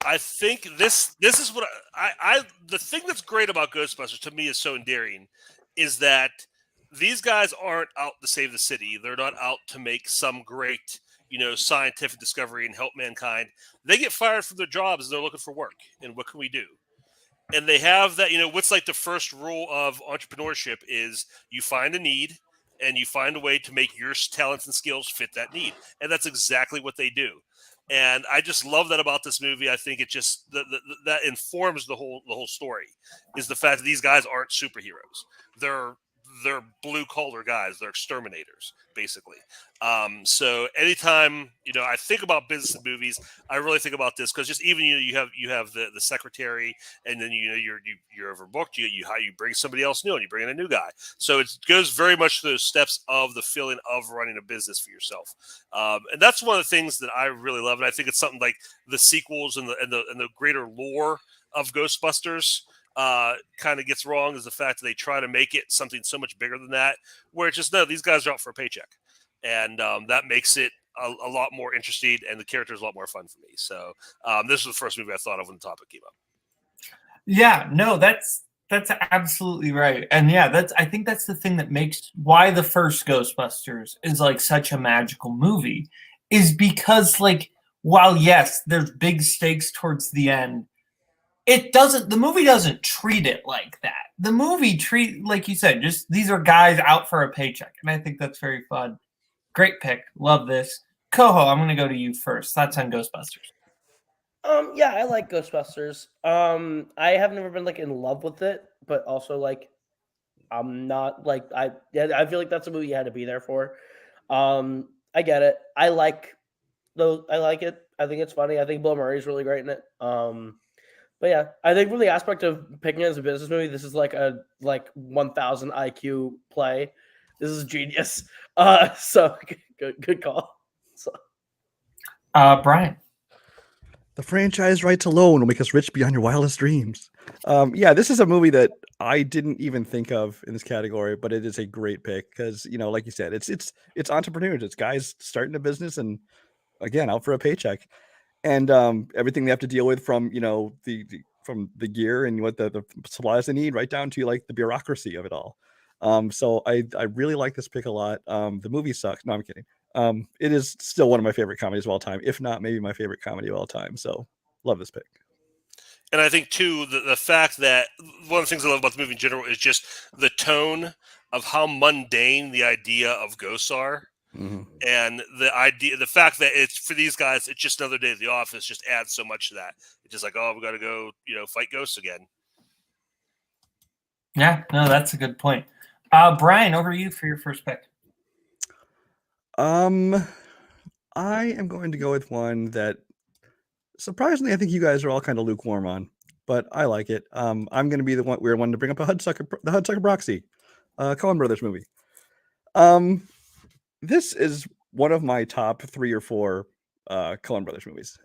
I think this is what the thing that's great about Ghostbusters to me is so endearing is that these guys aren't out to save the city. They're not out to make some great, scientific discovery and help mankind. They get fired from their jobs and they're looking for work. And what can we do? And they have that, what's like the first rule of entrepreneurship is you find a need and you find a way to make your talents and skills fit that need. And that's exactly what they do. And I just love that about this movie. I think it just that informs the whole story is the fact that these guys aren't superheroes. They're blue collar guys. They're exterminators, basically. So anytime I think about business movies, I really think about this because just even you have the secretary, and then you're overbooked. You bring somebody else new, and you bring in a new guy. So it goes very much through those steps of the feeling of running a business for yourself, and that's one of the things that I really love. And I think it's something like the sequels and the greater lore of Ghostbusters. Kind of gets wrong is the fact that they try to make it something so much bigger than that, where it's just, no, these guys are out for a paycheck. And that makes it a lot more interesting, and the characters a lot more fun for me. So this was the first movie I thought of when the topic came up. Yeah, no, that's absolutely right. And yeah, I think that's the thing that makes why the first Ghostbusters is like such a magical movie, is because like, while yes, there's big stakes towards the end, the movie doesn't treat it like that. The movie like you said, just these are guys out for a paycheck. And I think that's very fun. Great pick. Love this. Koho, I'm going to go to you first. Thoughts on Ghostbusters? Yeah, I like Ghostbusters. I have never been like in love with it, but also like I'm not like I feel like that's a movie you had to be there for. I get it. I like it. I think it's funny. I think Bill Murray's really great in it. But yeah, I think from the aspect of picking it as a business movie, this is like a 1,000 IQ play. This is genius. So good call. So. Brian. The franchise rights alone will make us rich beyond your wildest dreams. Yeah, this is a movie that I didn't even think of in this category, but it is a great pick because, like you said, it's entrepreneurs, it's guys starting a business and again out for a paycheck, and everything they have to deal with from from the gear and what the supplies they need, right down to like the bureaucracy of it all. So I really like this pick a lot. The movie sucks. No, I'm kidding. It is still one of my favorite comedies of all time, if not maybe my favorite comedy of all time. So love this pick. And I think too the fact that one of the things I love about the movie in general is just the tone of how mundane the idea of ghosts are, and the fact that it's for these guys, it's just another day at the office, just adds so much to that. It's just like, oh, we got to go, fight ghosts again. Yeah, no, that's a good point. Brian, over to you for your first pick. I am going to go with one that surprisingly I think you guys are all kind of lukewarm on, but I like it. I'm going to be the weird one to bring up the Hudsucker Proxy, Coen Brothers movie. This is one of my top 3 or 4 Coen Brothers movies.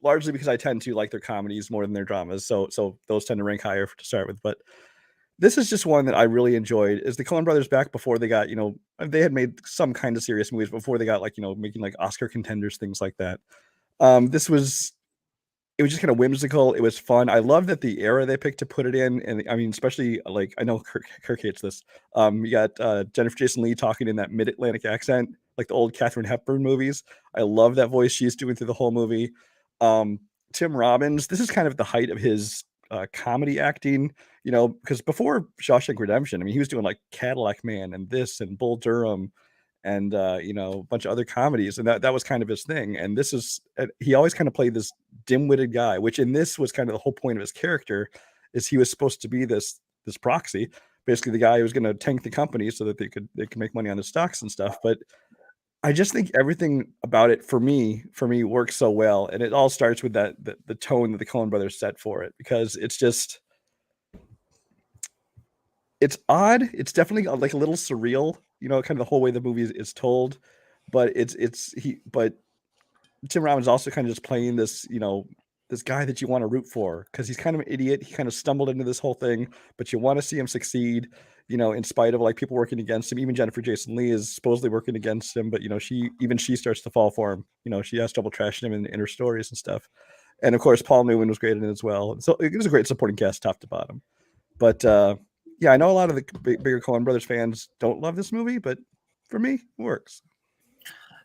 Largely because I tend to like their comedies more than their dramas, so those tend to rank higher to start with. But this is just one that I really enjoyed. Is the Coen Brothers back before they got, they had made some kind of serious movies before they got making like Oscar contenders, things like that. It was just kind of whimsical. It was fun. I love that the era they picked to put it in. And I mean, especially like, I know Kirk hates this. You got Jennifer Jason Leigh talking in that mid-Atlantic accent, like the old Katharine Hepburn movies. I love that voice she's doing through the whole movie. Tim Robbins, this is kind of the height of his comedy acting, because before Shawshank Redemption, I mean, he was doing like Cadillac Man and this and Bull Durham and a bunch of other comedies, and that was kind of his thing. And this is, he always kind of played this dim-witted guy, which in this was kind of the whole point of his character, is he was supposed to be this proxy, basically the guy who was going to tank the company so that they could make money on the stocks and stuff. But I just think everything about it for me works so well, and it all starts with the tone that the Coen Brothers set for it, because it's odd. It's definitely like a little surreal, kind of the whole way the movie is told. But but Tim Robbins also kind of just playing this, this guy that you want to root for, because he's kind of an idiot. He kind of stumbled into this whole thing, but you want to see him succeed, in spite of like people working against him. Even Jennifer Jason Leigh is supposedly working against him, but she starts to fall for him. She has trouble trashing him in her stories and stuff. And of course, Paul Newman was great in it as well. So it was a great supporting cast, top to bottom. But yeah, I know a lot of the bigger Coen Brothers fans don't love this movie, but for me, it works.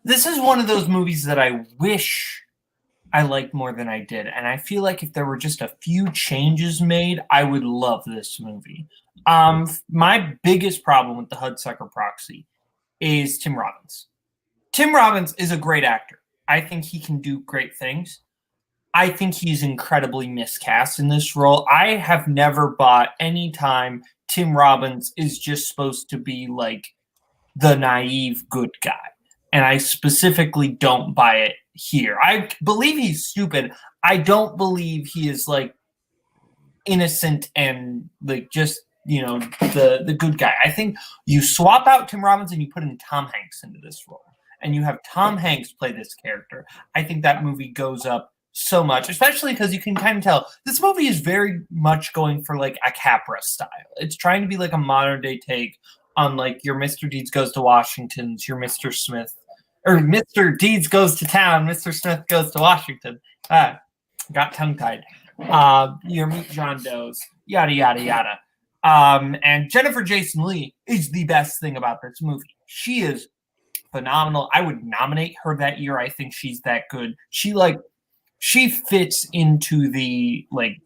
This is one of those movies that I wish I liked more than I did. And I feel like if there were just a few changes made, I would love this movie. My biggest problem with the Hudsucker Proxy is Tim Robbins. Tim Robbins is a great actor. I think he can do great things. I think he's incredibly miscast in this role. I have never bought any time Tim Robbins is just supposed to be like the naive good guy. And I specifically don't buy it here. I believe he's stupid. I don't believe he is like innocent and like just, the good guy. I think you swap out Tim Robbins and you put in Tom Hanks into this role, and you have Tom Hanks play this character. I think that movie goes up so much, especially because you can kind of tell this movie is very much going for like a Capra style. It's trying to be like a modern day take on like your Mr. Deeds Goes to Washington's, your Mr. Smith, or Mr. Deeds Goes to Town, Mr. Smith Goes to Washington. Got tongue tied. Your Meet John Doe's, yada yada yada. And Jennifer Jason Leigh is the best thing about this movie. She is phenomenal. I would nominate her that year. I think she's that good. She fits into the like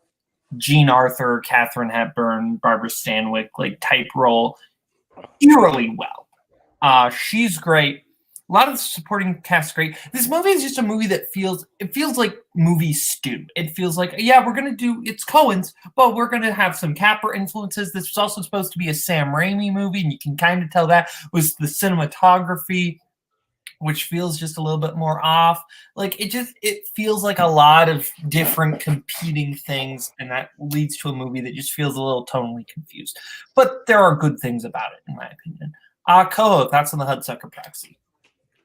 Jean Arthur, Katharine Hepburn, Barbara Stanwyck like type role eerily well. She's great. A lot of the supporting cast great. This movie is just a movie that feels like movie stew. It feels like, yeah, it's Coen's, but we're gonna have some Capra influences. This was also supposed to be a Sam Raimi movie, and you can kind of tell that was the cinematography, which feels just a little bit more off. Like it feels like a lot of different competing things, and that leads to a movie that just feels a little tonally confused. But there are good things about it, in my opinion. Koho, thoughts on the Hudsucker Proxy?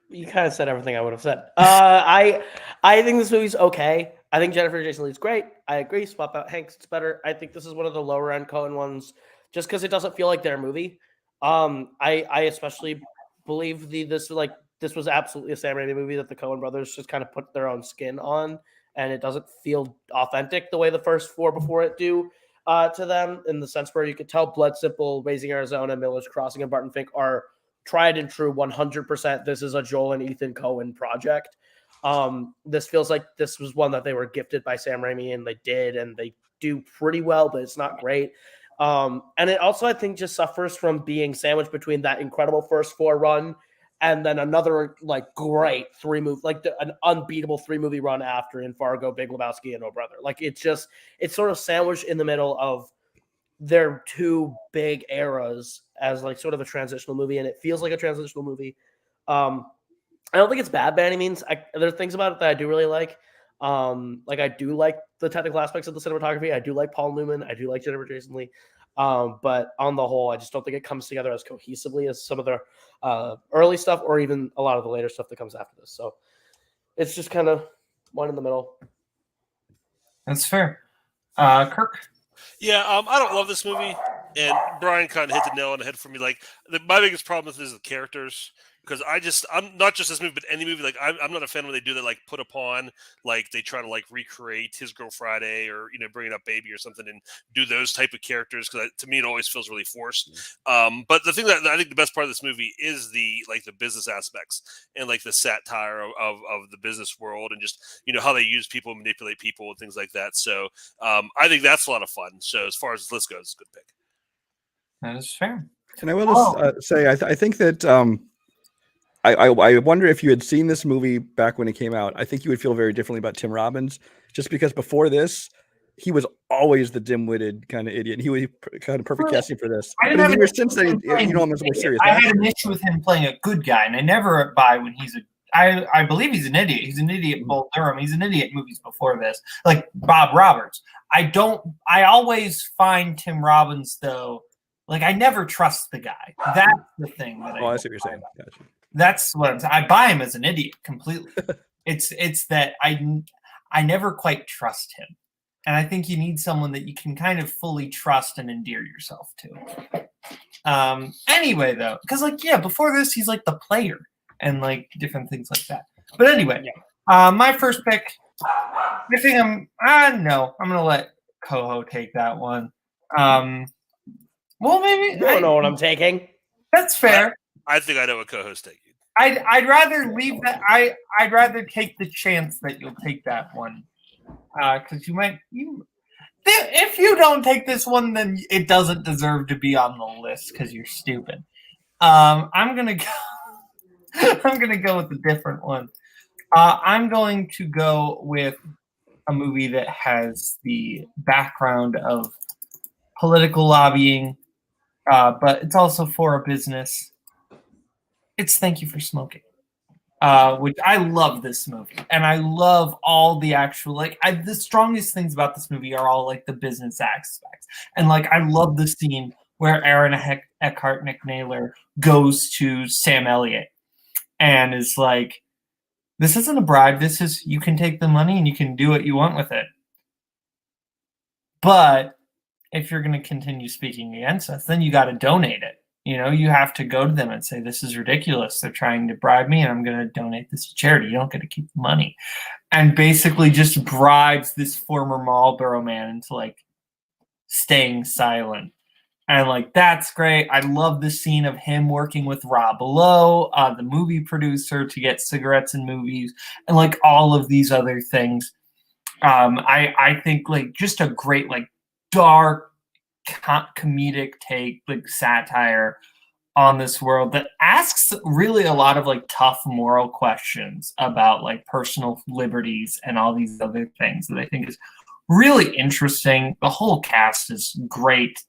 You kind of said everything I would have said. I think this movie's okay. I think Jennifer Jason Leigh's great. I agree. Swap out Hanks, it's better. I think this is one of the lower end Coen ones, just because it doesn't feel like their movie. I especially believe this was absolutely a Sam Raimi movie that the Coen brothers just kind of put their own skin on, and it doesn't feel authentic the way the first four before it do to them, in the sense where you could tell Blood Simple, Raising Arizona, Miller's Crossing, and Barton Fink are tried and true 100%. This is a Joel and Ethan Coen project. This feels like this was one that they were gifted by Sam Raimi, and they do pretty well, but it's not great. And it also, I think, just suffers from being sandwiched between that incredible first four run and then another great an unbeatable 3-movie run after in Fargo, Big Lebowski, and Oh Brother. It's sort of sandwiched in the middle of their two big eras as sort of a transitional movie, and it feels like a transitional movie. I don't think it's bad by any means. There are things about it that I do really like. I do like the technical aspects of the cinematography. I do like Paul Newman. I do like Jennifer Jason Leigh. But on the whole, I just don't think it comes together as cohesively as some of their early stuff, or even a lot of the later stuff that comes after this. So it's just kind of one in the middle. That's fair. Kirk? Yeah, I don't love this movie, and Brian kind of hit the nail on the head for me. My biggest problem with this is the characters, because I'm not just this movie, but any movie. I'm not a fan when they do that, put upon, they try to recreate His Girl Friday, or Bringing Up Baby or something, and do those type of characters, because to me it always feels really forced. But the thing that I think the best part of this movie is the business aspects, and the satire of the business world, and just how they use people, manipulate people, and things like that. So I think that's a lot of fun. So as far as this list goes, it's a good pick. That is fair. And I will say, I think that I wonder if you had seen this movie back when it came out, I think you would feel very differently about Tim Robbins, just because before this, he was always the dim-witted kind of idiot. He was kind of perfect casting for this. But in the years since then, you know him as a more serious I actor. had an issue with him playing a good guy, and I never buy when he's I believe he's an idiot. He's an idiot in Bull Durham. He's an idiot in movies before this, like Bob Roberts. I always find Tim Robbins, though, I never trust the guy. That's the thing that I see what you're saying. Gotcha. That's what I buy him as an idiot completely. It's that I never quite trust him. And I think you need someone that you can kind of fully trust and endear yourself to. Anyway, though, because before this, he's the player and different things like that. But anyway, my first pick, I think I'm gonna let Koho take that one. Well, maybe I don't know what I'm taking. That's fair. I think I know what Koho's taking. I'd rather leave that. I'd rather take the chance that you'll take that one, because if you don't take this one, then it doesn't deserve to be on the list because you're stupid. I'm gonna go. I'm gonna go with a different one. I'm going to go with a movie that has the background of political lobbying, but it's also for a business. It's Thank You for Smoking, which I love this movie, and I love all the actual the strongest things about this movie are all the business aspects, and I love the scene where Aaron Eckhart, Nick Naylor, goes to Sam Elliott and is like, "This isn't a bribe. This is, you can take the money and you can do what you want with it, but if you're going to continue speaking against us, then you got to donate it. You have to go to them and say, this is ridiculous. They're trying to bribe me and I'm going to donate this to charity. You don't get to keep the money." And basically just bribes this former Marlboro man into staying silent. And that's great. I love the scene of him working with Rob Lowe, the movie producer, to get cigarettes in movies, and all of these other things. I think just a great dark comedic take, satire on this world that asks really a lot of like tough moral questions about like personal liberties and all these other things that I think is really interesting. The whole cast is great.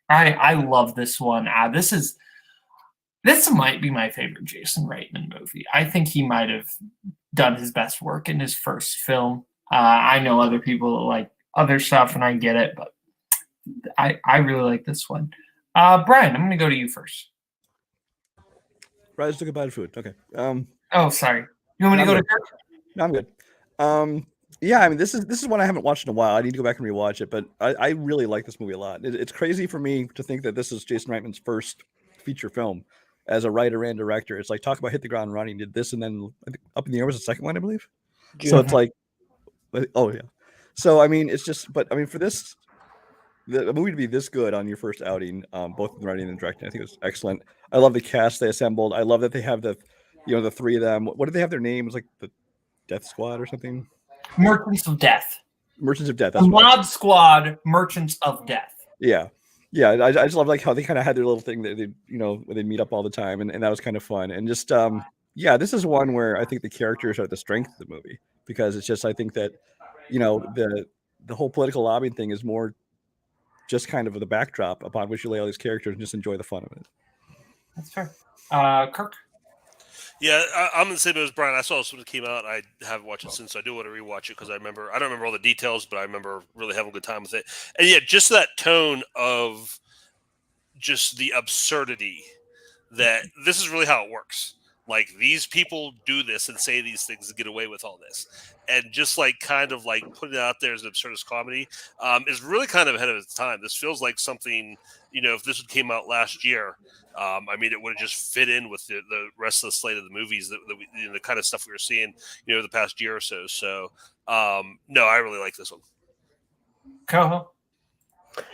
I love this one. This might be my favorite Jason Reitman movie. I think he might have done his best work in his first film. I know other people like other stuff, and I get it, but I really like this one. Brian, I'm going to go to you first. Brian's took a bite of food. Okay. Oh, sorry. You want me to go to Kirk? No, I'm good. Yeah, I mean, this is one I haven't watched in a while. I need to go back and rewatch it, but I really like this movie a lot. It's crazy for me to think that this is Jason Reitman's first feature film as a writer and director. It's like, talk about hit the ground running. Did this, and then I think Up in the Air was the second one, I believe. Yeah. So it's like, oh yeah. So I mean, it's just, but I mean, for this, the movie to be this good on your first outing, both in the writing and directing, I think it was excellent. I love the cast they assembled. I love that they have the three of them. What did they have their names? Like the Death Squad or something? Merchants of Death. Merchants of Death. That's Mod Squad, Merchants of Death. Yeah. Yeah, I just love like how they kind of had their little thing that they where they meet up all the time, and that was kind of fun. And just yeah, this is one where I think the characters are the strength of the movie, because it's just, I think that the whole political lobbying thing is more just kind of the backdrop upon which you lay all these characters and just enjoy the fun of it. That's fair. Kirk? Yeah, I'm the same as Brian. I saw it when it came out. I haven't watched it since. So I do want to rewatch it because I don't remember all the details, but I remember really having a good time with it. And yeah, just that tone of just the absurdity that this is really how it works. Like, these people do this and say these things and get away with all this. And just like kind of like putting it out there as an absurdist comedy is really kind of ahead of its time. This feels like something, if this came out last year, I mean, it would have just fit in with the rest of the slate of the movies, the kind of stuff we were seeing, the past year or so. So, no, I really like this one. Koho?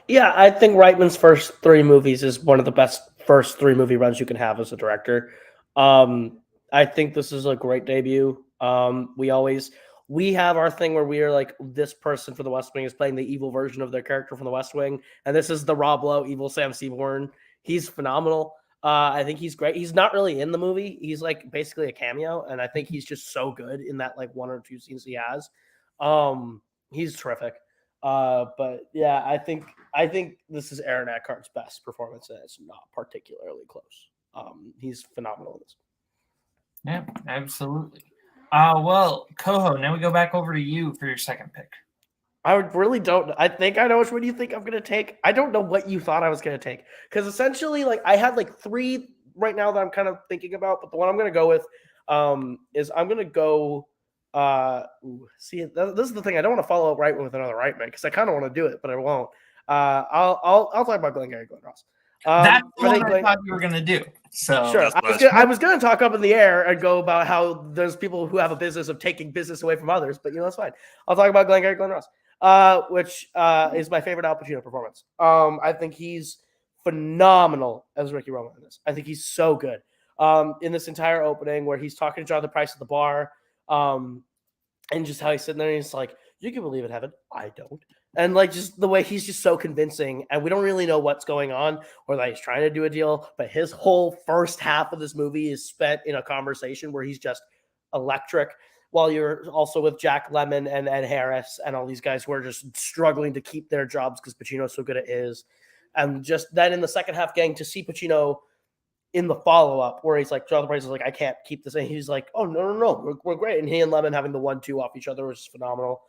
Yeah, I think Reitman's first three movies is one of the best first three movie runs you can have as a director. I think this is a great debut. We have our thing where we are like, this person for the West Wing is playing the evil version of their character from the West Wing, and this is the Rob Lowe evil Sam Seaborn. He's phenomenal. I think he's great. He's not really in the movie. He's like basically a cameo, and I think he's just so good in that like one or two scenes he has. He's terrific. But yeah, I think this is Aaron Eckhart's best performance, and it's not particularly close. He's phenomenal in this. Yeah, absolutely. Well, Koho, now we go back over to you for your second pick. I really don't. I think I know which one you think I'm going to take. I don't know what you thought I was going to take, because essentially, like, I had like three right now that I'm kind of thinking about, but the one I'm going to go with is I'm going to go. This is the thing. I don't want to follow up right with another Reitman, because I kind of want to do it, but I won't. I'll talk about Glengarry Glen Ross. That's what I thought you were going to do. So sure, I was going to talk up in the air and go about how there's people who have a business of taking business away from others, but that's fine. I'll talk about Glengarry Glen Ross, which is my favorite Al Pacino performance. I think he's phenomenal as Ricky Roma in this. I think he's so good in this entire opening where he's talking to Jonathan Pryce at the bar, and just how he's sitting there and he's like, "You can believe in heaven, I don't." And like just the way he's just so convincing, and we don't really know what's going on or that he's trying to do a deal, but his whole first half of this movie is spent in a conversation where he's just electric, while you're also with Jack Lemmon and Ed Harris and all these guys who are just struggling to keep their jobs because Pacino's so good at his. And just then in the second half, getting to see Pacino in the follow-up where he's like, Jonathan Pryce is like, "I can't keep this." And he's like, "Oh, no, we're great." And he and Lemmon having the 1-2 off each other was phenomenal.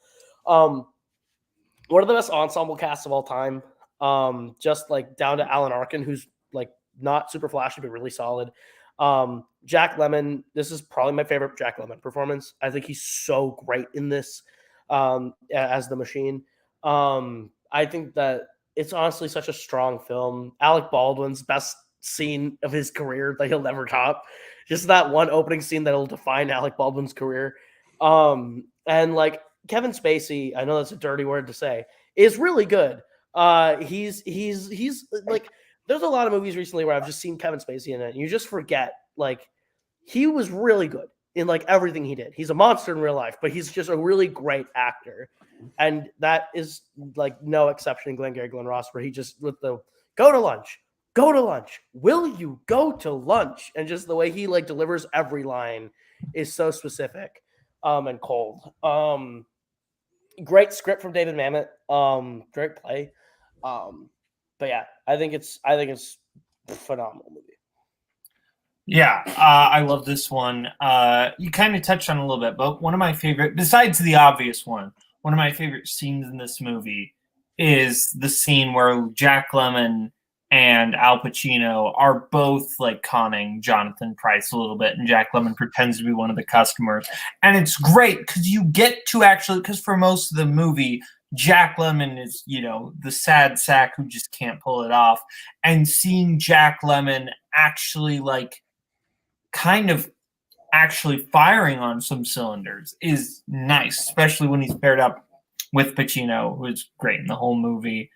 One of the best ensemble casts of all time. Just like down to Alan Arkin, who's like not super flashy, but really solid. Jack Lemmon, this is probably my favorite Jack Lemmon performance. I think he's so great in this as the Machine. I think that it's honestly such a strong film. Alec Baldwin's best scene of his career that he'll never top. Just that one opening scene that'll define Alec Baldwin's career. And like Kevin Spacey, I know that's a dirty word to say, is really good. He's like, there's a lot of movies recently where I've just seen Kevin Spacey in it, and you just forget, like, he was really good in like everything he did. He's a monster in real life, but he's just a really great actor. And that is like no exception in Glengarry Glen Ross, where he just with the go to lunch, go to lunch. Will you go to lunch? And just the way he like delivers every line is so specific and cold. Great script from David Mamet. Great play. But yeah, I think it's a phenomenal movie. Yeah, I love this one. You kind of touched on it a little bit, but one of my favorite, besides the obvious one of my favorite scenes in this movie is the scene where Jack Lemmon and Al Pacino are both like conning Jonathan Pryce a little bit, and Jack Lemmon pretends to be one of the customers. And it's great because you get to actually, because for most of the movie, Jack Lemmon is, the sad sack who just can't pull it off. And seeing Jack Lemmon actually kind of actually firing on some cylinders is nice, especially when he's paired up with Pacino, who's great in the whole movie.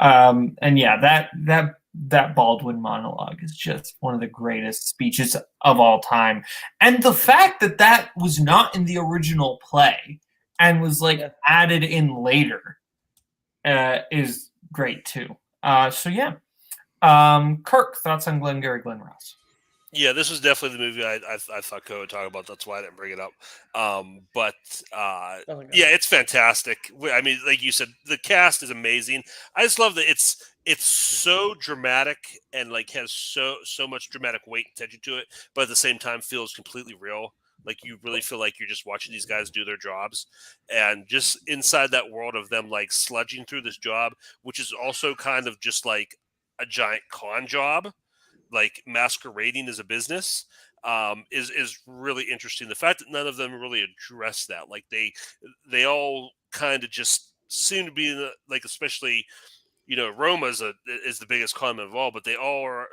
And yeah, that Baldwin monologue is just one of the greatest speeches of all time. And the fact that was not in the original play and was added in later is great too. So yeah. Kirk, thoughts on Glengarry Glen Ross? Yeah, this was definitely the movie I thought Koho would talk about. That's why I didn't bring it up. Yeah, it's fantastic. I mean, like you said, the cast is amazing. I just love that it's so dramatic and has so much dramatic weight and tension to it, but at the same time feels completely real. Like you really feel like you're just watching these guys do their jobs, and just inside that world of them sludging through this job, which is also kind of just like a giant con job. Masquerading as a business is really interesting. The fact that none of them really address that, they all kind of just seem to be especially Roma is the biggest con of all, but they all are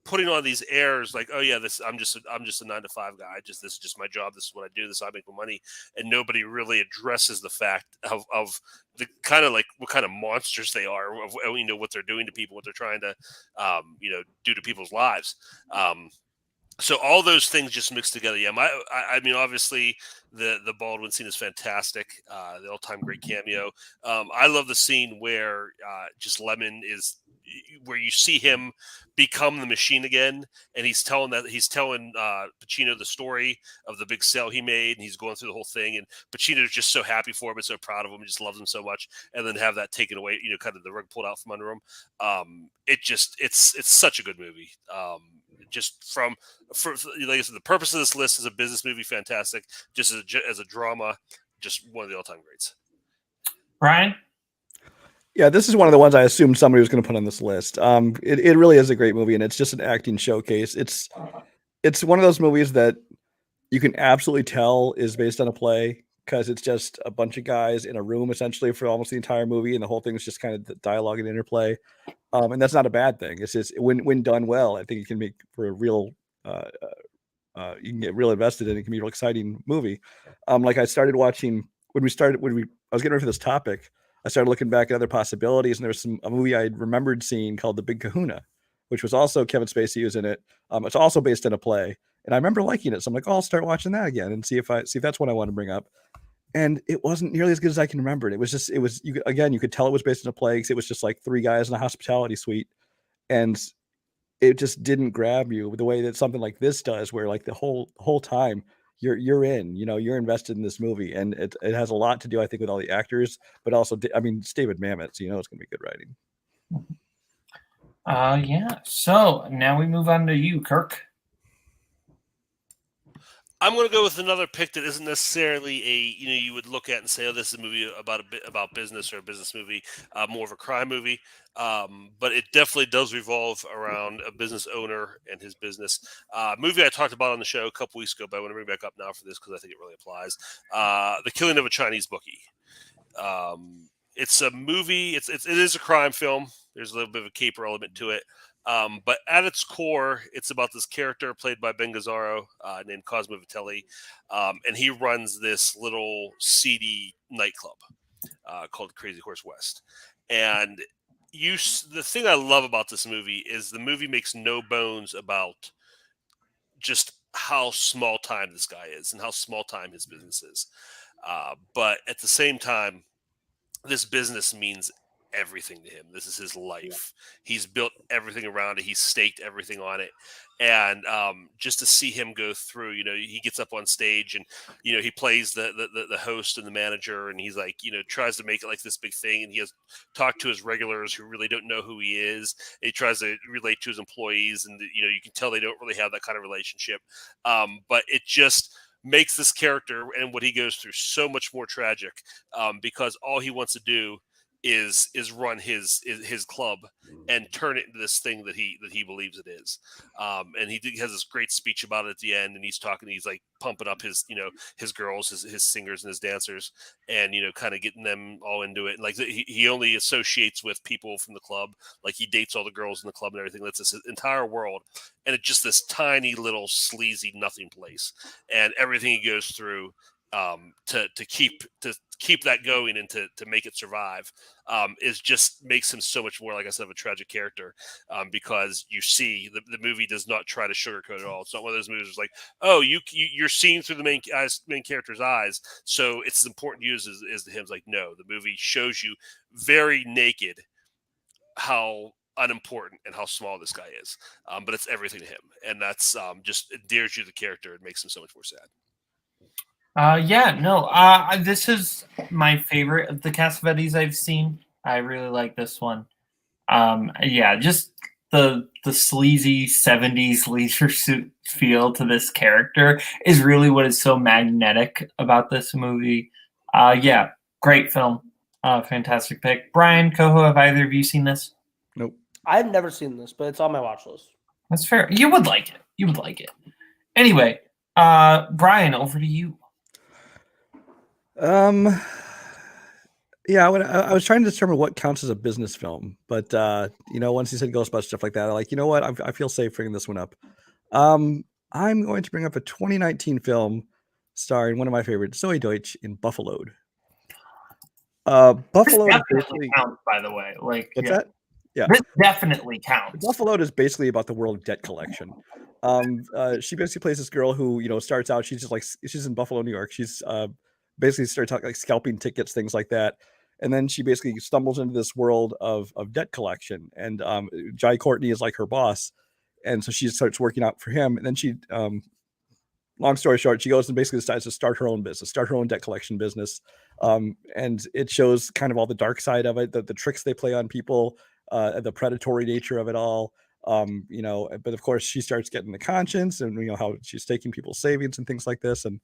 putting on these airs oh yeah, I'm just a 9-to-5 guy. This is just my job. This is what I do. This is how I make my money. And nobody really addresses the fact of the kind of what kind of monsters they are, of what they're doing to people, what they're trying to do to people's lives. So all those things just mixed together. Yeah, I mean, obviously the Baldwin scene is fantastic. The all-time great cameo. I love the scene where just Lemmon is, where you see him become the machine again, and he's telling Pacino the story of the big sale he made, and he's going through the whole thing, and Pacino's just so happy for him and so proud of him, and just loves him so much, and then have that taken away, kind of the rug pulled out from under him. It's such a good movie. Just for like I said, the purpose of this list is a business movie, fantastic. Just as a drama, just one of the all-time greats. Brian? Yeah, this is one of the ones I assumed somebody was going to put on this list. It really is a great movie, and it's just an acting showcase. It's one of those movies that you can absolutely tell is based on a play, because it's just a bunch of guys in a room essentially for almost the entire movie, and the whole thing is just kind of the dialogue and interplay. And that's not a bad thing. It's just when done well, I think it can make for a real you can get real invested in it. It can be a real exciting movie. I started watching when I was getting ready for this topic, I started looking back at other possibilities, and there was a movie I remembered seeing called The Big Kahuna, which was also Kevin Spacey was in it. It's also based in a play, and I remember liking it. So I'm like, oh, I'll start watching that again and see if that's what I want to bring up. And it wasn't nearly as good as I can remember it. You could tell it was based in a play, because it was just like three guys in a hospitality suite, and it just didn't grab you the way that something like this does, where the whole time you're in, you're invested in this movie, and it has a lot to do, I think, with all the actors, but also, I mean, it's David Mamet, so it's gonna be good writing. Yeah. So now we move on to you, Kirk. I'm going to go with another pick that isn't necessarily you would look at and say, oh, this is a movie about business, or a business movie, more of a crime movie. But it definitely does revolve around a business owner and his business. Movie I talked about on the show a couple weeks ago, but I want to bring back up now for this because I think it really applies. The Killing of a Chinese Bookie. It's a movie. It is a crime film. There's a little bit of a caper element to it. But at its core, it's about this character played by Ben Gazzaro named Cosmo Vitelli, and he runs this little seedy nightclub called Crazy Horse West. And the thing I love about this movie is the movie makes no bones about just how small time this guy is and how small time his business is. But at the same time, this business means everything to him. This is his life. He's built everything around it. He's staked everything on it. And just to see him go through, he gets up on stage and, he plays the host and the manager, and he's like, tries to make it like this big thing. And he has talked to his regulars who really don't know who he is. And he tries to relate to his employees, and, you can tell they don't really have that kind of relationship. But it just makes this character and what he goes through so much more tragic, because all he wants to do is run his club and turn it into this thing that he believes it is. And he has this great speech about it at the end, and he's like pumping up his his girls, his singers and his dancers, and kind of getting them all into it. And like he only associates with people from the club, like he dates all the girls in the club and everything. That's his entire world, and it's just this tiny little sleazy nothing place, and everything he goes through to keep that going and to make it survive is just makes him so much more, like I said, of a tragic character, because you see the movie does not try to sugarcoat it all. It's not one of those movies that's like, oh, you're seeing through the main character's eyes, so it's as important to you as to him. It's like, no, the movie shows you very naked how unimportant and how small this guy is, but it's everything to him, and that's just endears you to the character. It makes him so much more sad. This is my favorite of the Cassavetes I've seen. I really like this one. Just the sleazy 70s leisure suit feel to this character is really what is so magnetic about this movie. Great film. Fantastic pick. Brian, Koho, have either of you seen this? Nope. I've never seen this, but it's on my watch list. That's fair. You would like it. Anyway, Brian, over to you. I was trying to determine what counts as a business film, but once you said Ghostbusters, stuff like that, I'm like, you know what, I feel safe bringing this one up. I'm going to bring up a 2019 film starring one of my favorites, Zoe Deutsch, in Buffaloed. Buffaloed definitely counts, by the way. Like, what's that? Yeah, this definitely counts. Buffaloed is basically about the world of debt collection. She basically plays this girl who starts out, she's in Buffalo, New York. She's basically starts talking like scalping tickets, things like that. And then she basically stumbles into this world of debt collection. And Jai Courtney is like her boss. And so she starts working out for him. And then she, long story short, she goes and basically decides to start her own business, start her own debt collection business. And it shows kind of all the dark side of it, the tricks they play on people, the predatory nature of it all. But of course she starts getting the conscience and how she's taking people's savings and things like this, and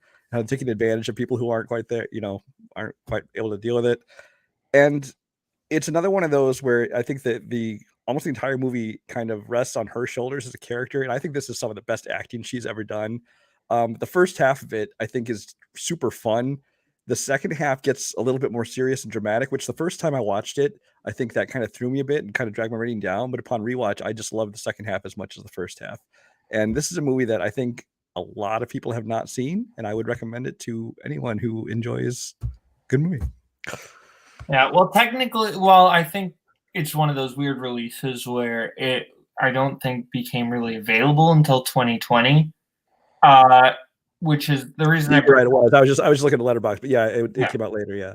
taking advantage of people who aren't quite there, aren't quite able to deal with it. And it's another one of those where I think that almost the entire movie kind of rests on her shoulders as a character. And I think this is some of the best acting she's ever done. The first half of it, I think, is super fun. The second half gets a little bit more serious and dramatic, which the first time I watched it, I think that kind of threw me a bit and kind of dragged my rating down. But upon rewatch, I just love the second half as much as the first half. And this is a movie that I think a lot of people have not seen, and I would recommend it to anyone who enjoys a good movie. Yeah, well, technically, I think it's one of those weird releases where I don't think became really available until 2020. Which is the reason I was just looking at Letterboxd, but it came out later. Yeah,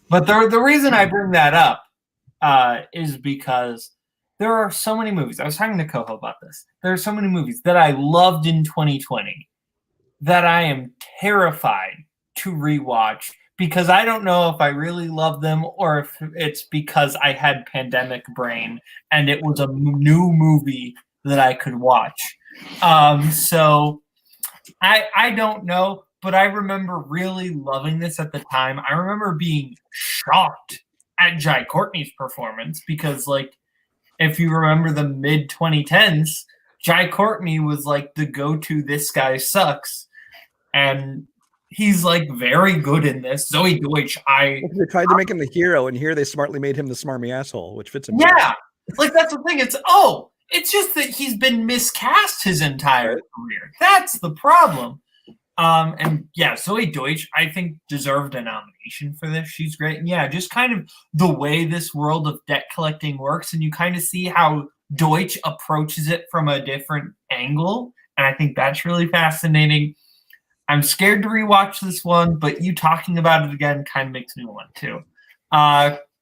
but the reason I bring that up is because there are so many movies. I was talking to Koho about this. There are so many movies that I loved in 2020 that I am terrified to rewatch because I don't know if I really love them or if it's because I had pandemic brain and it was a new movie that I could watch. So I don't know, but I remember really loving this at the time. I remember being shocked at Jai Courtney's performance because, like, if you remember the mid 2010s, Jai Courtney was like the go-to "this guy sucks," and he's like very good in this. Zoe Deutsch, they tried to make him the hero, and here they smartly made him the smarmy asshole, which fits him. Yeah, like that's the thing. It's just that he's been miscast his entire career. That's the problem. Zoe Deutsch, I think, deserved a nomination for this. She's great. And yeah, just kind of the way this world of debt collecting works, and you kind of see how Deutsch approaches it from a different angle. And I think that's really fascinating. I'm scared to rewatch this one, but you talking about it again kind of makes me want to.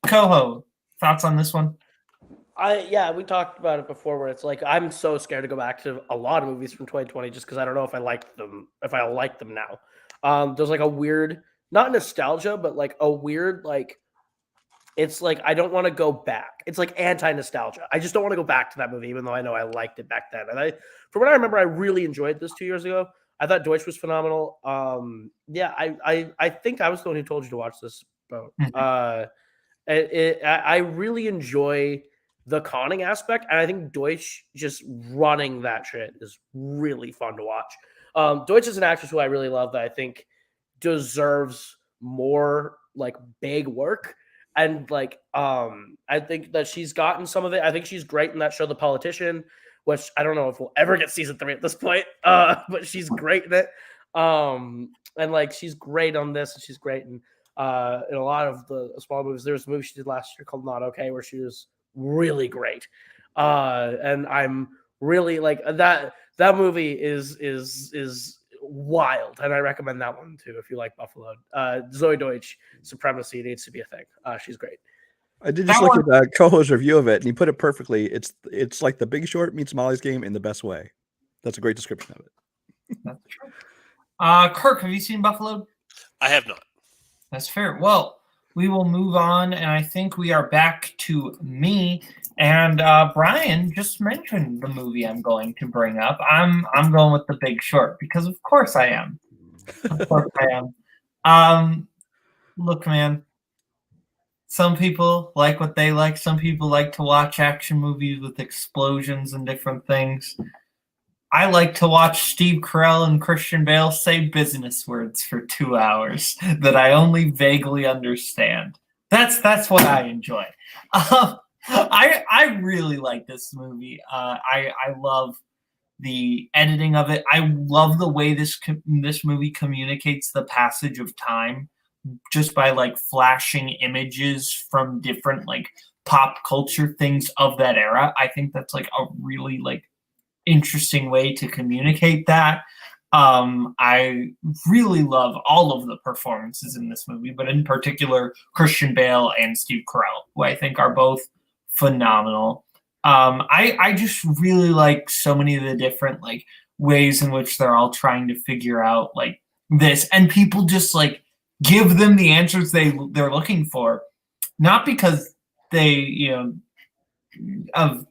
Koho, Thoughts on this one? We talked about it before where it's like I'm so scared to go back to a lot of movies from 2020 just because I don't know if I like them now. There's like a weird, not nostalgia, but like a weird it's like I don't want to go back. It's like anti-nostalgia. I just don't want to go back to that movie, even though I know I liked it back then. And from what I remember, I really enjoyed this 2 years ago. I thought Deutsch was phenomenal. I think I was the one who told you to watch this, Boat. I really enjoy the conning aspect, and I think Deutsch just running that shit is really fun to watch. Deutsch is an actress who I really love that I think deserves more like big work, and I think that she's gotten some of it. I think she's great in that show, The Politician, which I don't know if we'll ever get season 3 at this point, but she's great in it. And like she's great on this, and she's great in a lot of the small movies. There was a movie she did last year called Not Okay, where she was really great. And I'm really like that movie is wild, and I recommend that one too if you like Buffalo. Zoe Deutsch, Supremacy needs to be a thing. She's great. I did just look at Koho's review of it, and he put it perfectly. It's like The Big Short meets Molly's Game in the best way. That's a great description of it. That's true. Kirk, have you seen Buffalo? I have not. That's fair. Well, we will move on, and I think we are back to me. And Brian just mentioned the movie I'm going to bring up. I'm going with The Big Short because, of course, I am. Of course, I am. Look, man. Some people like what they like. Some people like to watch action movies with explosions and different things. I like to watch Steve Carell and Christian Bale say business words for 2 hours that I only vaguely understand. That's what I enjoy. I really like this movie. I love the editing of it. I love the way this movie communicates the passage of time just by like flashing images from different like pop culture things of that era. I think that's like a really like interesting way to communicate that. I really love all of the performances in this movie, but in particular Christian Bale and Steve Carell, who I think are both phenomenal. I just really like so many of the different like ways in which they're all trying to figure out like this, and people just like give them the answers they're looking for, not because they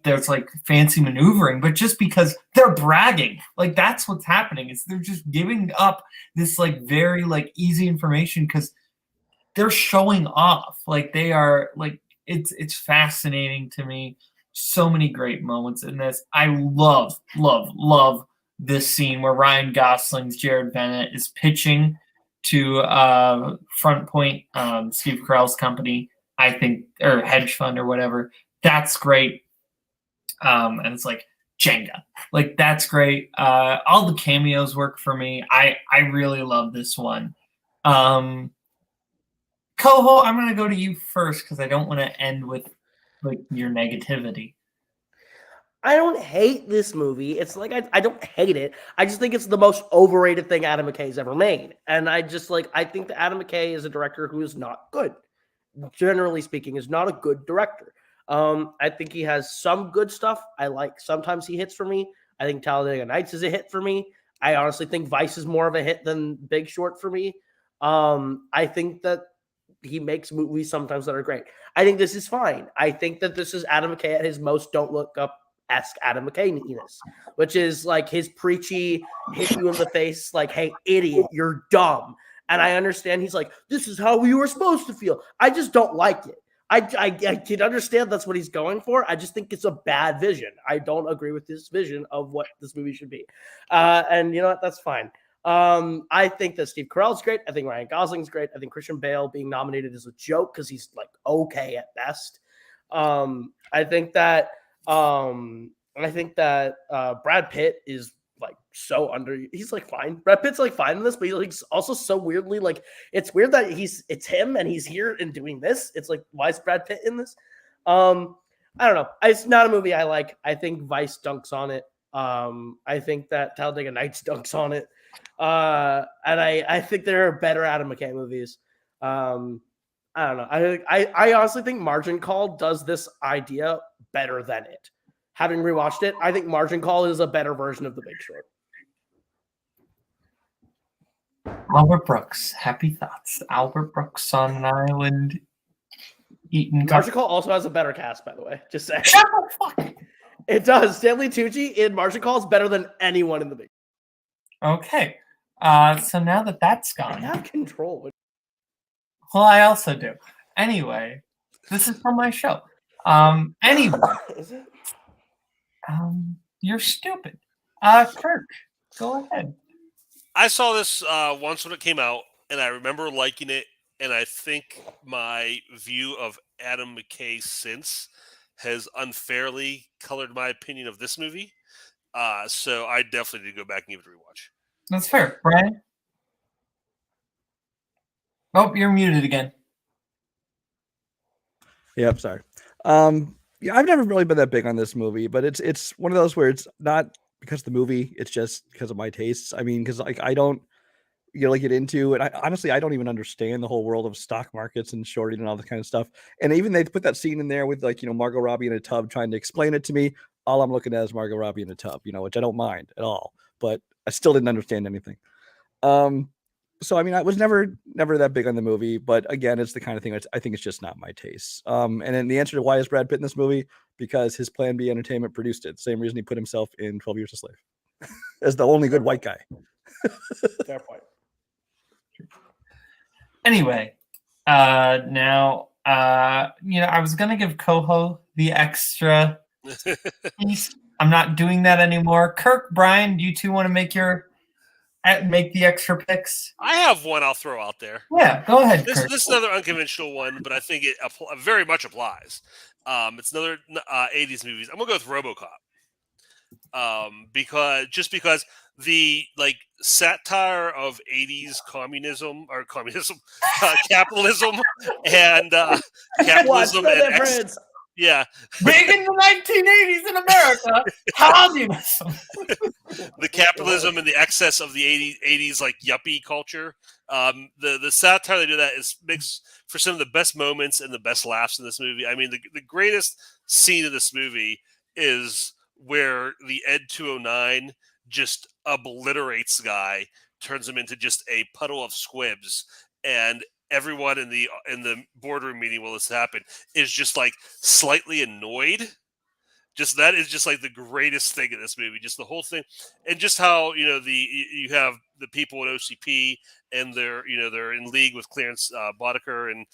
there's like fancy maneuvering, but just because they're bragging. Like that's what's happening. Is they're just giving up this like very like easy information because they're showing off. Like they are like it's fascinating to me. So many great moments in this. I love this scene where Ryan Gosling's Jared Bennett is pitching to Front Point, Steve Carell's company, I think, or hedge fund or whatever. That's great. And it's like Jenga. Like that's great. All the cameos work for me. I really love this one. Koho, I'm gonna go to you first because I don't want to end with like your negativity. I don't hate this movie. It's like I don't hate it. I just think it's the most overrated thing Adam McKay's ever made. And I think that Adam McKay is a director who is not good. Generally speaking, is not a good director. I think he has some good stuff. I like sometimes he hits for me. I think Talladega Nights is a hit for me. I honestly think Vice is more of a hit than Big Short for me. I think that he makes movies sometimes that are great. I think this is fine. I think that this is Adam McKay at his most don't look up-esque Adam McKay-ness, which is like his preachy, hit you in the face, like, hey, idiot, you're dumb. And I understand he's like, this is how we were supposed to feel. I just don't like it. I can understand that's what he's going for. I just think it's a bad vision. I don't agree with this vision of what this movie should be. And you know what? That's fine. I think that Steve Carell's great. I think Ryan Gosling's great. I think Christian Bale being nominated is a joke because he's like okay at best. I think that Brad Pitt is like so he's like fine. Brad Pitt's like fine in this, but he's like also so weirdly like it's weird that it's him and he's here and doing this. It's like, why is Brad Pitt in this? I don't know. It's not a movie I like. I think Vice dunks on it. I think that Talladega Nights dunks on it. And I think there are better Adam McKay movies. I don't know. I honestly think Margin Call does this idea better than it. Having rewatched it, I think Margin Call is a better version of The Big Short. Albert Brooks, happy thoughts. Albert Brooks on an island eating. Margin Call also has a better cast, by the way. Just saying. Shut the fuck. It does. Stanley Tucci in Margin Call is better than anyone in The Big Short. Okay. So now that that's I gone, have control. well, I also do. Anyway, this is from my show. Anyway, Is it? you're stupid. Kirk, go ahead. I saw this once when it came out, and I remember liking it. And I think my view of Adam McKay since has unfairly colored my opinion of this movie. So I definitely need to go back and give it a rewatch. That's fair. Brian? Oh, you're muted again. Yeah, I'm sorry. Yeah, I've never really been that big on this movie, but it's one of those where it's not because of the movie, it's just because of my tastes. I mean, because like I don't get into it. Honestly, I don't even understand the whole world of stock markets and shorting and all that kind of stuff. And even they put that scene in there with like, Margot Robbie in a tub trying to explain it to me. All I'm looking at is Margot Robbie in a tub, which I don't mind at all, but I still didn't understand anything. So, I mean, I was never that big on the movie, but again, it's the kind of thing I think it's just not my taste. And then the answer to why is Brad Pitt in this movie, because his Plan B Entertainment produced it. Same reason he put himself in 12 Years a Slave as the only good white guy. Fair point. Anyway, now, I was going to give Koho the extra piece. I'm not doing that anymore. Kirk, Brian, do you two want to make the extra picks? I have one I'll throw out there. Yeah, go ahead, This Kirk. is another unconventional one, but I think it very much applies. It's another 80s movies. I'm going to go with RoboCop. Because the satire of 80s capitalism and capitalism and yeah, big in the 1980s in America, communism. The capitalism and the excess of the 80s like yuppie culture. The satire they do that makes for some of the best moments and the best laughs in this movie. I mean, the greatest scene of this movie is where the Ed 209 just obliterates the guy, turns him into just a puddle of squibs, and everyone in the boardroom meeting while this happened is just like slightly annoyed. Just that is just like the greatest thing in this movie. Just the whole thing, and just how you have the people at OCP and they're in league with Clarence Boddicker and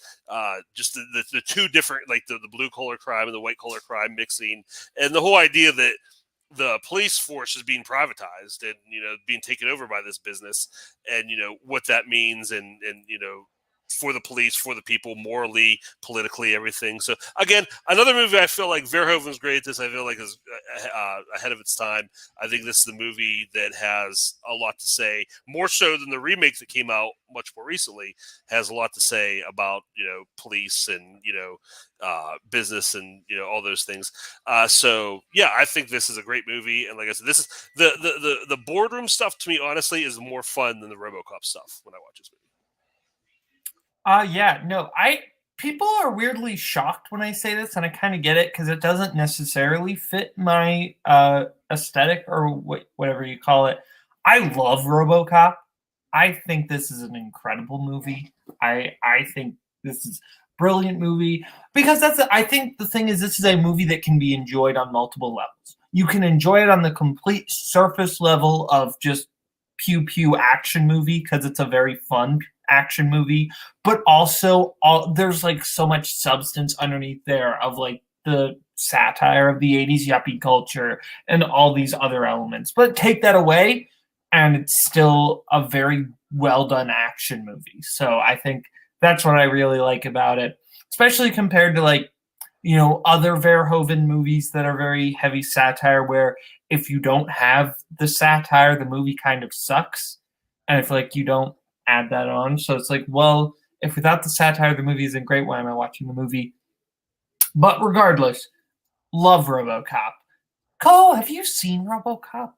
just the two different the blue collar crime and the white collar crime mixing, and the whole idea that the police force is being privatized and being taken over by this business, and what that means, and for the police, for the people, morally, politically, everything. So again, another movie I feel like Verhoeven's great at this. I feel like is ahead of its time. I think this is the movie that has a lot to say, more so than the remake that came out much more recently, has a lot to say about police and business and all those things. So yeah, I think this is a great movie. And like I said, this is the boardroom stuff to me, honestly, is more fun than the RoboCop stuff when I watch this movie. People are weirdly shocked when I say this, and I kind of get it because it doesn't necessarily fit my aesthetic or whatever you call it. I love RoboCop. I think this is an incredible movie. I think this is a brilliant movie because I think the thing is, this is a movie that can be enjoyed on multiple levels. You can enjoy it on the complete surface level of just pew pew action movie because it's a very fun action movie, but also there's so much substance underneath there of the satire of the 80s yuppie culture and all these other elements. But take that away and it's still a very well done action movie. So I think that's what I really like about it, especially compared to other Verhoeven movies that are very heavy satire, where if you don't have the satire, the movie kind of sucks. And if you don't add that on. So it's well, if without the satire, the movie isn't great, why am I watching the movie? But regardless, love RoboCop. Cole, have you seen RoboCop?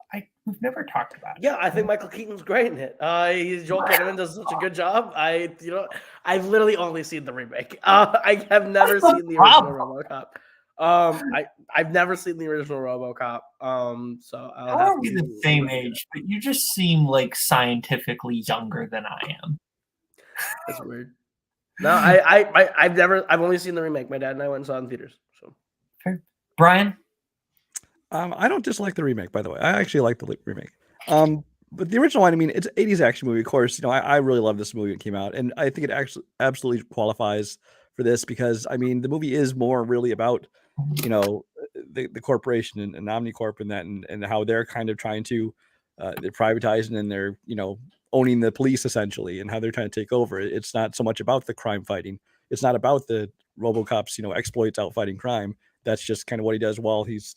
We've never talked about it. Yeah, I think Michael Keaton's great in it. Joel Kinnaman does such a good job. I've literally only seen the remake. I have never seen the original RoboCop. I've never seen the original RoboCop. So I'll have We're to the same age, but you just seem like scientifically younger than I am. That's weird. No, I've only seen the remake. My dad and I went and saw it in theaters. So, Fair. Brian? I don't dislike the remake, by the way. I actually like the remake. But the original one, I mean, it's an 80s action movie. Of course, I really love this movie when it came out, and I think it actually absolutely qualifies for this because, I mean, the movie is more really about, the corporation and Omnicorp and that, and how they're kind of trying to, they're privatizing and they're, owning the police essentially, and how they're trying to take over. It's not so much about the crime fighting. It's not about the RoboCop's, exploits out fighting crime. That's just kind of what he does while he's,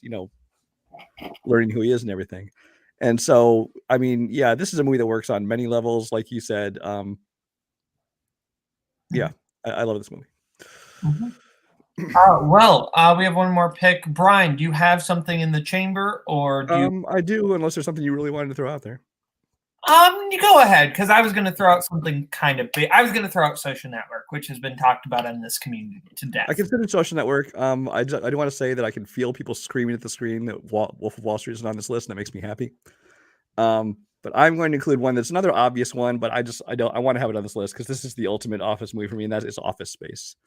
learning who he is and everything. And so, I mean, yeah, this is a movie that works on many levels, like you said. Yeah, I love this movie. Mm-hmm. We have one more pick. Brian, do you have something in the chamber, or do you... I do, unless there's something you really wanted to throw out there. You go ahead, because I was going to throw out something kind of big. I was going to throw out Social Network, which has been talked about in this community to death. I consider Social Network. I do want to say that I can feel people screaming at the screen that Wolf of Wall Street isn't on this list, and that makes me happy. But I'm going to include one that's another obvious one, but I want to have it on this list because this is the ultimate office movie for me, and that is Office Space.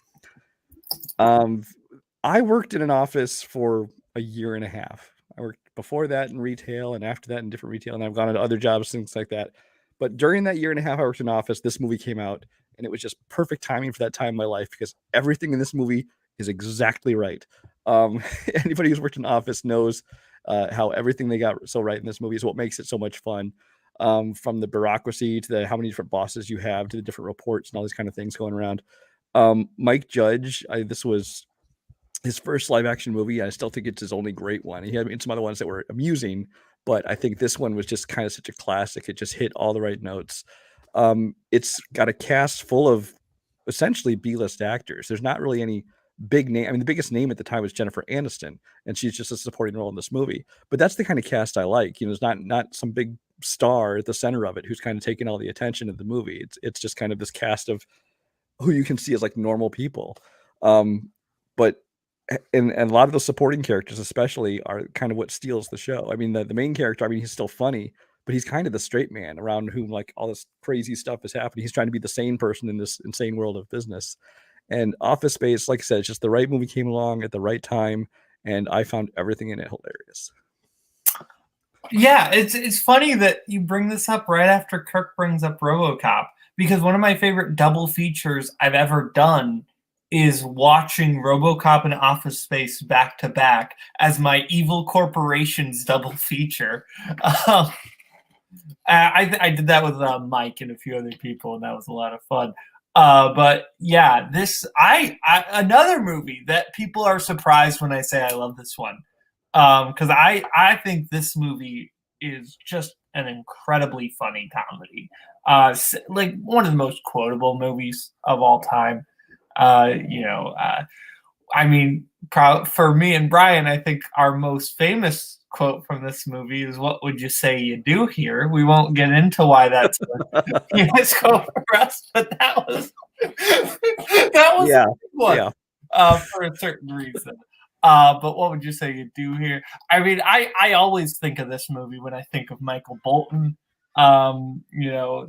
I worked in an office for a year and a half. I worked before that in retail, and after that in different retail, and I've gone into other jobs, things like that. But during that year and a half I worked in an office, this movie came out, and it was just perfect timing for that time in my life because everything in this movie is exactly right. Anybody who's worked in an office knows how everything they got so right in this movie is what makes it so much fun. From the bureaucracy to how many different bosses you have to the different reports and all these kind of things going around. Mike Judge, this was his first live action movie. I still think it's his only great one. He had some other ones that were amusing, but I think this one was just kind of such a classic. It just hit all the right notes. It's got a cast full of essentially B-list actors. There's not really any big name. I mean, the biggest name at the time was Jennifer Aniston, and she's just a supporting role in this movie. But that's the kind of cast I like. It's not some big star at the center of it who's kind of taking all the attention of the movie. It's just kind of this cast of who you can see as like normal people. But and a lot of the supporting characters especially are kind of what steals the show. I mean, the main character, I mean, he's still funny, but he's kind of the straight man around whom like all this crazy stuff is happening. He's trying to be the sane person in this insane world of business. And Office Space, like I said, it's just the right movie came along at the right time, and I found everything in it hilarious. Yeah, it's funny that you bring this up right after Kirk brings up RoboCop, because one of my favorite double features I've ever done is watching RoboCop and Office Space back to back as my evil corporations double feature. I did that with Mike and a few other people, and that was a lot of fun. But yeah, another movie that people are surprised when I say I love this one. Because I think this movie is just an incredibly funny comedy. Like one of the most quotable movies of all time. I mean, for me and Brian, I think our most famous quote from this movie is, "What would you say you do here?" We won't get into why that's a famous quote for us, but that was yeah. one for a certain reason. But what would you say you do here? I mean, I always think of this movie when I think of Michael Bolton, or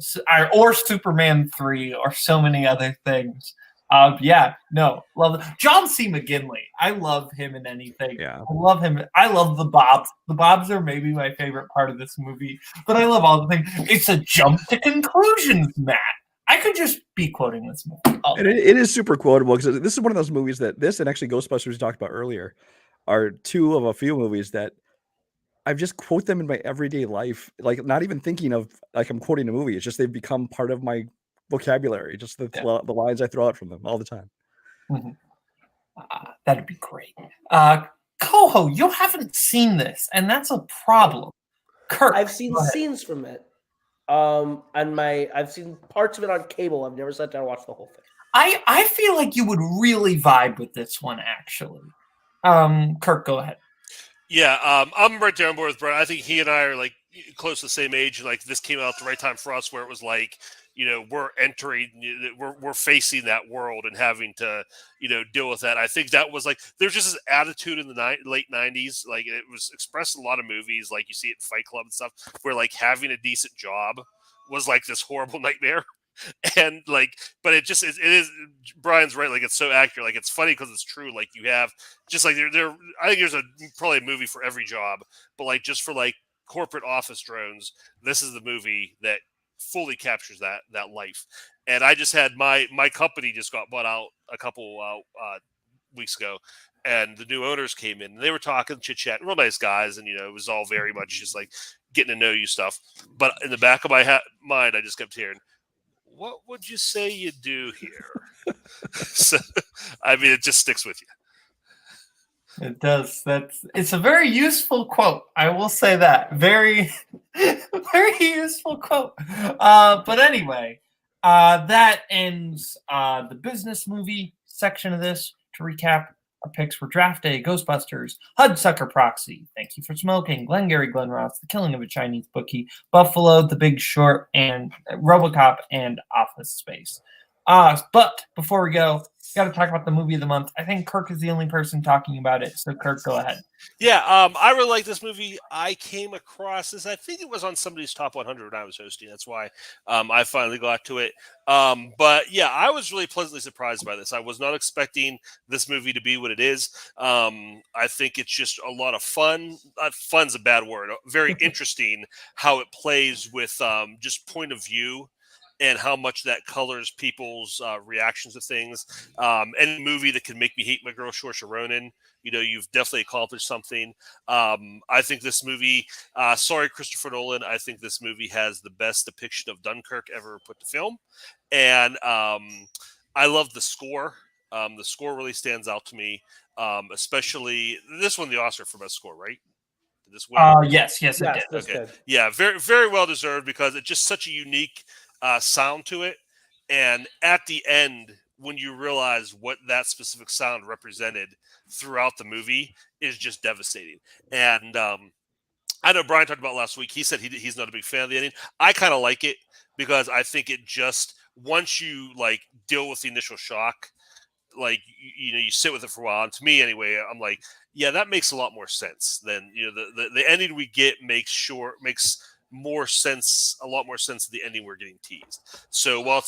Superman 3 or so many other things. Love it. John C. McGinley. I love him in anything. Yeah. I love him. I love the Bobs. The Bobs are maybe my favorite part of this movie, but I love all the things. It's a jump to conclusions, Matt. I could just be quoting this movie. And it is super quotable because this is one of those movies that this and actually Ghostbusters we talked about earlier are two of a few movies that I've just quote them in my everyday life, like not even thinking of like I'm quoting a movie. It's just they've become part of my vocabulary, just the lines I throw out from them all the time. Mm-hmm. That'd be great. Koho, you haven't seen this, and that's a problem. Kirk, I've seen scenes from it. I've seen parts of it on cable. I've never sat down and watched the whole thing. I feel like you would really vibe with this one, actually. Kirk, go ahead. Yeah, I'm right there on board with Brian. I think he and I are like close to the same age. Like this came out at the right time for us, where it was like, we're entering, we're facing that world and having to, deal with that. I think that was like there's just this attitude in the late '90s, like it was expressed in a lot of movies, like you see it in Fight Club and stuff, where like having a decent job was like this horrible nightmare. And like, but it is Brian's right, like it's so accurate, like it's funny because it's true. Like you have just like there I think there's probably a movie for every job, but like just for like corporate office drones, this is the movie that fully captures that life. And I just had my company just got bought out a couple weeks ago, and the new owners came in and they were talking chit chat, real nice guys, and it was all very much just like getting to know you stuff. But in the back of my mind, I just kept hearing, what would you say you do here? So, I mean, it just sticks with you. It does. It's a very useful quote. I will say that. Very, very useful quote. But anyway, that ends the business movie section of this. To recap, our picks were Draft Day, Ghostbusters, Hudsucker Proxy, Thank You for Smoking, Glengarry Glen Ross, The Killing of a Chinese Bookie, Buffalo, The Big Short, and RoboCop and Office Space. But before we go, got to talk about the movie of the month. I think Kirk is the only person talking about it, so Kirk, go ahead. Yeah, I really like this movie. I came across this. I think it was on somebody's top 100 when I was hosting. That's why I finally got to it. But yeah, I was really pleasantly surprised by this. I was not expecting this movie to be what it is. I think it's just a lot of fun. Fun's a bad word. Very interesting how it plays with just point of view, and how much that colors people's reactions to things. Any movie that can make me hate my girl, Saoirse Ronan, you've definitely accomplished something. I think this movie, sorry, Christopher Nolan, I think this movie has the best depiction of Dunkirk ever put to film. And I love the score. The score really stands out to me, especially this won the Oscar for best score, right? Did this win? Yes, it did. Okay. Did. Yeah, very, very well deserved, because it's just such a unique sound to it. And at the end, when you realize what that specific sound represented throughout the movie, is just devastating. And I know Brian talked about last week. He said he's not a big fan of the ending. I kind of like it, because I think it just, once you like deal with the initial shock, like you sit with it for a while. And to me, anyway, I'm like, yeah, that makes a lot more sense than the ending we get makes more sense, a lot more sense than the ending we're getting teased. So while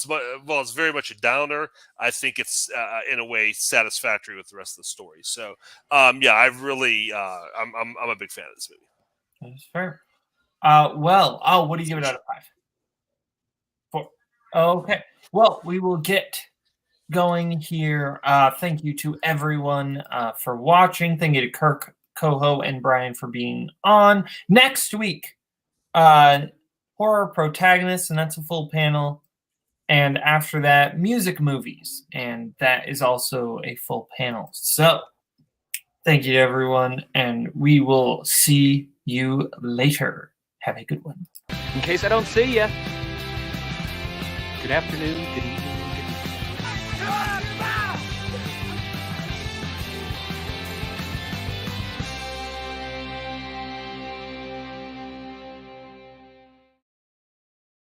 it's very much a downer, I think it's in a way satisfactory with the rest of the story. So yeah, I really I'm a big fan of this movie. That's fair. What do you give it out of 5? 4. Okay. Well, we will get going here. Thank you to everyone for watching. Thank you to Kirk, Koho, and Brian for being on. Next week, horror protagonists, and that's a full panel. And after that, music movies, and that is also a full panel. So thank you to everyone, and we will see you later. Have a good one. In case I don't see ya, good afternoon, good evening.